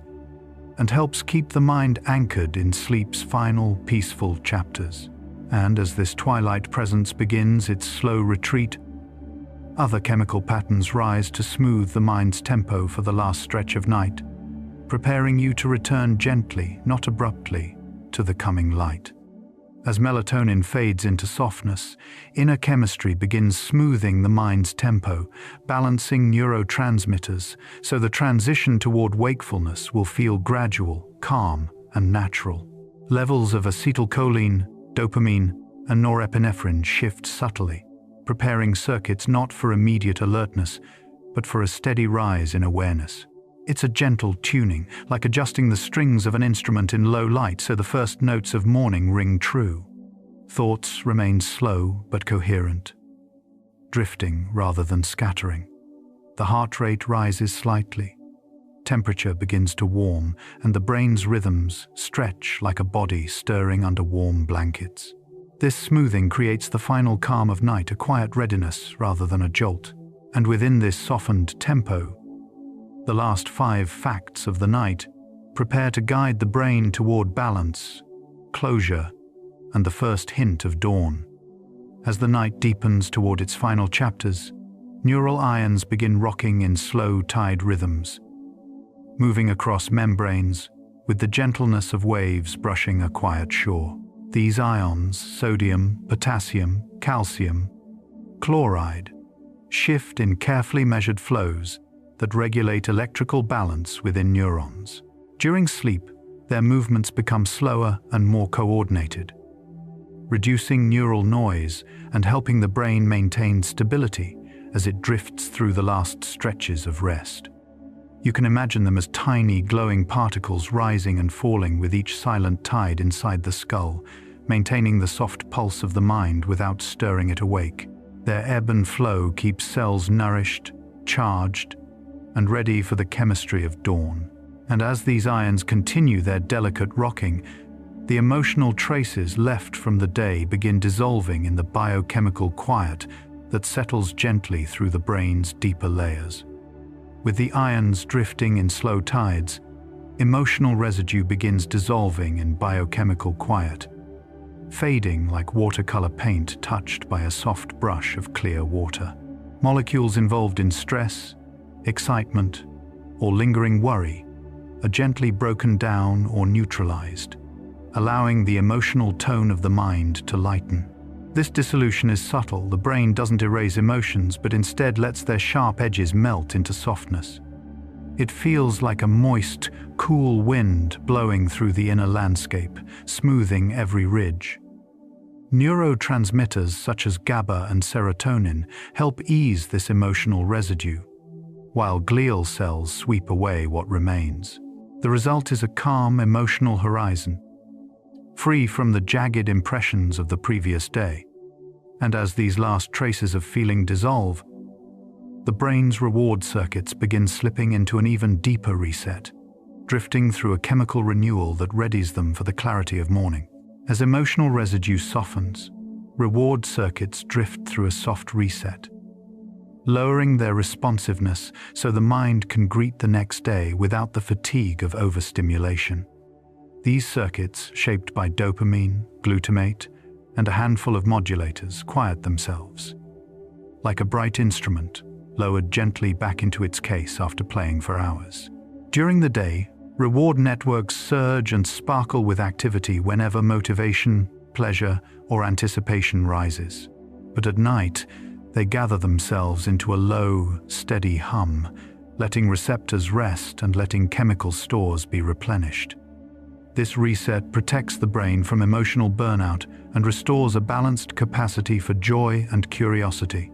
and helps keep the mind anchored in sleep's final, peaceful chapters. And as this twilight presence begins its slow retreat, other chemical patterns rise to smooth the mind's tempo for the last stretch of night, preparing you to return gently, not abruptly, to the coming light. As melatonin fades into softness, inner chemistry begins smoothing the mind's tempo, balancing neurotransmitters, so the transition toward wakefulness will feel gradual, calm, and natural. Levels of acetylcholine, dopamine, and norepinephrine shift subtly, preparing circuits not for immediate alertness, but for a steady rise in awareness. It's a gentle tuning, like adjusting the strings of an instrument in low light so the first notes of morning ring true. Thoughts remain slow but coherent, drifting rather than scattering. The heart rate rises slightly. Temperature begins to warm, and the brain's rhythms stretch like a body stirring under warm blankets. This smoothing creates the final calm of night, a quiet readiness rather than a jolt. And within this softened tempo, the last 5 facts of the night prepare to guide the brain toward balance, closure, and the first hint of dawn. As the night deepens toward its final chapters, neural ions begin rocking in slow tide rhythms, moving across membranes with the gentleness of waves brushing a quiet shore. These ions, sodium, potassium, calcium, chloride, shift in carefully measured flows that regulate electrical balance within neurons. During sleep, their movements become slower and more coordinated, reducing neural noise and helping the brain maintain stability as it drifts through the last stretches of rest. You can imagine them as tiny, glowing particles rising and falling with each silent tide inside the skull, maintaining the soft pulse of the mind without stirring it awake. Their ebb and flow keeps cells nourished, charged, and ready for the chemistry of dawn. And as these ions continue their delicate rocking, the emotional traces left from the day begin dissolving in the biochemical quiet that settles gently through the brain's deeper layers. With the ions drifting in slow tides, emotional residue begins dissolving in biochemical quiet, fading like watercolor paint touched by a soft brush of clear water. Molecules involved in stress, excitement, or lingering worry are gently broken down or neutralized, allowing the emotional tone of the mind to lighten. This dissolution is subtle. The brain doesn't erase emotions, but instead lets their sharp edges melt into softness. It feels like a moist, cool wind blowing through the inner landscape, smoothing every ridge. Neurotransmitters such as GABA and serotonin help ease this emotional residue, while glial cells sweep away what remains. The result is a calm emotional horizon, free from the jagged impressions of the previous day. And as these last traces of feeling dissolve, the brain's reward circuits begin slipping into an even deeper reset, drifting through a chemical renewal that readies them for the clarity of morning. As emotional residue softens, reward circuits drift through a soft reset, lowering their responsiveness so the mind can greet the next day without the fatigue of overstimulation. These circuits, shaped by dopamine, glutamate, and a handful of modulators, quiet themselves, like a bright instrument lowered gently back into its case after playing for hours. During the day, reward networks surge and sparkle with activity whenever motivation, pleasure, or anticipation rises. But at night, they gather themselves into a low, steady hum, letting receptors rest and letting chemical stores be replenished. This reset protects the brain from emotional burnout and restores a balanced capacity for joy and curiosity.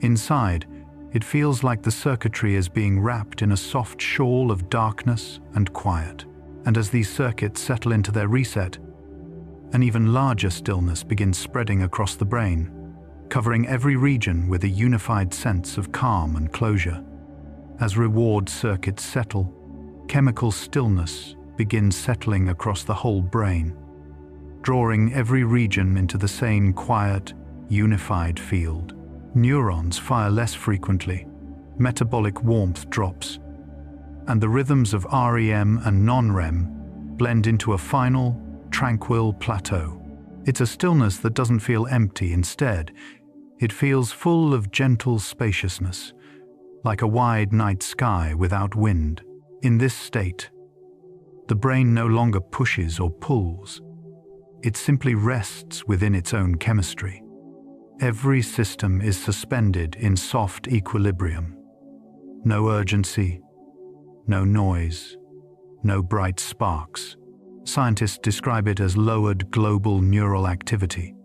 Inside, it feels like the circuitry is being wrapped in a soft shawl of darkness and quiet. And as these circuits settle into their reset, an even larger stillness begins spreading across the brain, covering every region with a unified sense of calm and closure. As reward circuits settle, chemical stillness begins settling across the whole brain, drawing every region into the same quiet, unified field. Neurons fire less frequently, metabolic warmth drops, and the rhythms of REM and non-REM blend into a final, tranquil plateau. It's a stillness that doesn't feel empty. Instead, it feels full of gentle spaciousness, like a wide night sky without wind. In this state, the brain no longer pushes or pulls. It simply rests within its own chemistry. Every system is suspended in soft equilibrium. No urgency, no noise, no bright sparks. Scientists describe it as lowered global neural activity.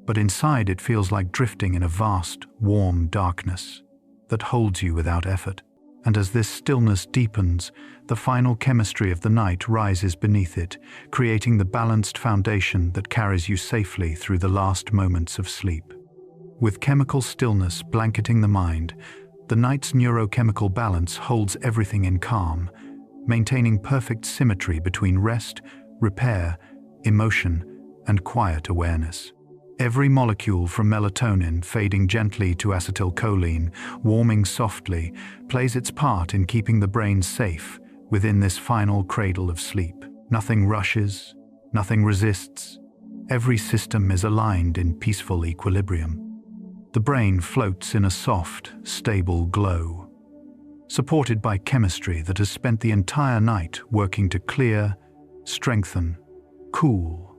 But inside it feels like drifting in a vast, warm darkness that holds you without effort. And as this stillness deepens, the final chemistry of the night rises beneath it, creating the balanced foundation that carries you safely through the last moments of sleep. With chemical stillness blanketing the mind, the night's neurochemical balance holds everything in calm, maintaining perfect symmetry between rest, repair, emotion, and quiet awareness. Every molecule from melatonin fading gently to acetylcholine, warming softly, plays its part in keeping the brain safe within this final cradle of sleep. Nothing rushes, nothing resists. Every system is aligned in peaceful equilibrium. The brain floats in a soft, stable glow, supported by chemistry that has spent the entire night working to clear, strengthen, cool,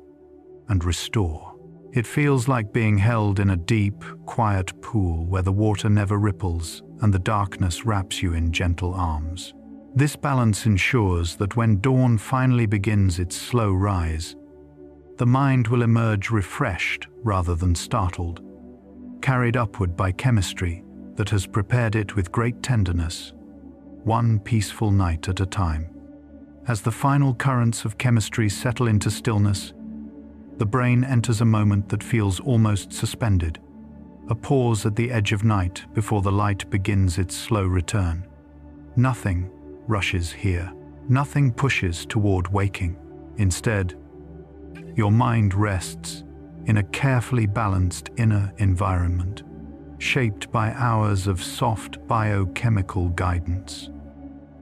and restore. It feels like being held in a deep, quiet pool where the water never ripples and the darkness wraps you in gentle arms. This balance ensures that when dawn finally begins its slow rise, the mind will emerge refreshed rather than startled, carried upward by chemistry that has prepared it with great tenderness, one peaceful night at a time. As the final currents of chemistry settle into stillness, the brain enters a moment that feels almost suspended, a pause at the edge of night before the light begins its slow return. Nothing rushes here. Nothing pushes toward waking. Instead, your mind rests in a carefully balanced inner environment, shaped by hours of soft biochemical guidance.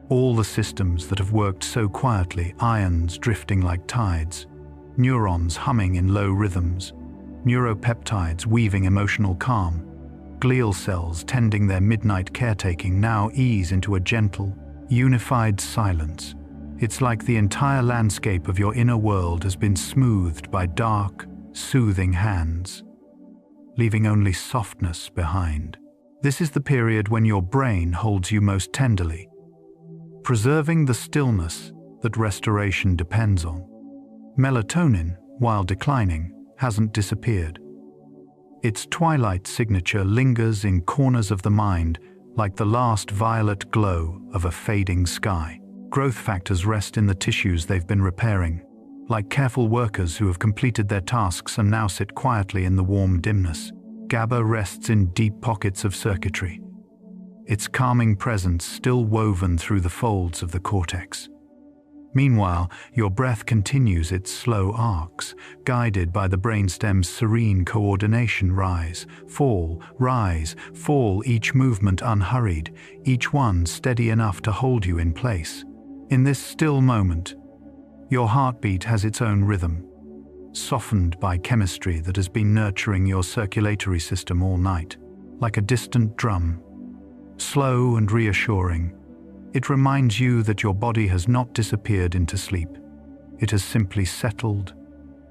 All the systems that have worked so quietly, ions drifting like tides, neurons humming in low rhythms, neuropeptides weaving emotional calm, glial cells tending their midnight caretaking now ease into a gentle, unified silence. It's like the entire landscape of your inner world has been smoothed by dark, soothing hands, leaving only softness behind. This is the period when your brain holds you most tenderly, preserving the stillness that restoration depends on. Melatonin, while declining, hasn't disappeared. Its twilight signature lingers in corners of the mind like the last violet glow of a fading sky. Growth factors rest in the tissues they've been repairing, like careful workers who have completed their tasks and now sit quietly in the warm dimness. GABA rests in deep pockets of circuitry, its calming presence still woven through the folds of the cortex. Meanwhile, your breath continues its slow arcs, guided by the brainstem's serene coordination. Rise, fall, each movement unhurried, each one steady enough to hold you in place. In this still moment, your heartbeat has its own rhythm, softened by chemistry that has been nurturing your circulatory system all night, like a distant drum. Slow and reassuring, it reminds you that your body has not disappeared into sleep. It has simply settled,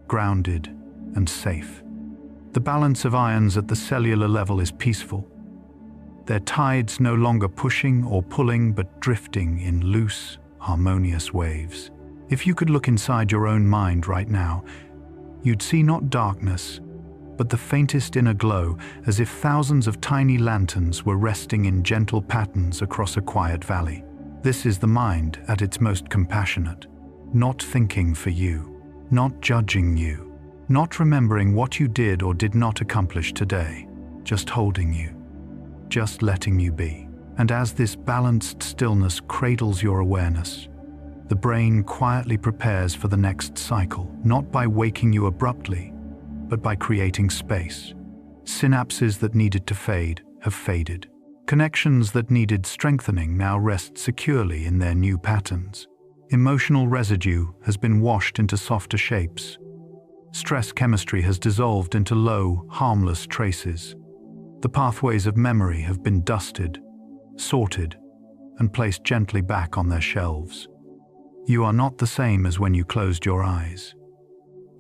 grounded, and safe. The balance of ions at the cellular level is peaceful, their tides no longer pushing or pulling but drifting in loose, harmonious waves. If you could look inside your own mind right now, you'd see not darkness, but the faintest inner glow, as if thousands of tiny lanterns were resting in gentle patterns across a quiet valley. This is the mind at its most compassionate, not thinking for you, not judging you, not remembering what you did or did not accomplish today, just holding you, just letting you be. And as this balanced stillness cradles your awareness, the brain quietly prepares for the next cycle, not by waking you abruptly, but by creating space. Synapses that needed to fade have faded. Connections that needed strengthening now rest securely in their new patterns. Emotional residue has been washed into softer shapes. Stress chemistry has dissolved into low, harmless traces. The pathways of memory have been dusted, sorted, and placed gently back on their shelves. You are not the same as when you closed your eyes.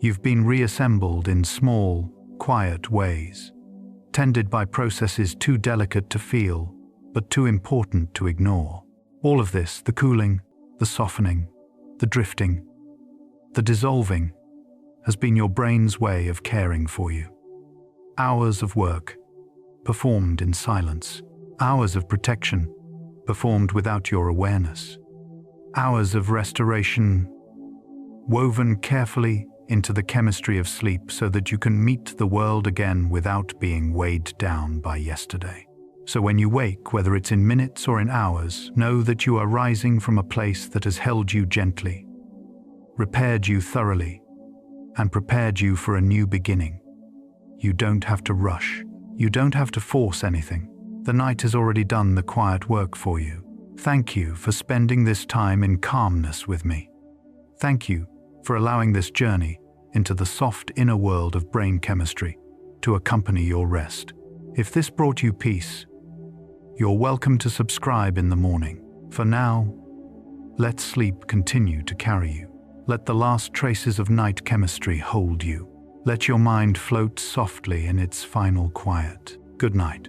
You've been reassembled in small, quiet ways, tended by processes too delicate to feel, but too important to ignore. All of this, the cooling, the softening, the drifting, the dissolving, has been your brain's way of caring for you. Hours of work, performed in silence. Hours of protection, performed without your awareness. Hours of restoration, woven carefully into the chemistry of sleep so that you can meet the world again without being weighed down by yesterday. So when you wake, whether it's in minutes or in hours, know that you are rising from a place that has held you gently, repaired you thoroughly, and prepared you for a new beginning. You don't have to rush. You don't have to force anything. The night has already done the quiet work for you. Thank you for spending this time in calmness with me. Thank you for allowing this journey into the soft inner world of brain chemistry to accompany your rest. If this brought you peace, you're welcome to subscribe in the morning. For now, let sleep continue to carry you. Let the last traces of night chemistry hold you. Let your mind float softly in its final quiet. Good night.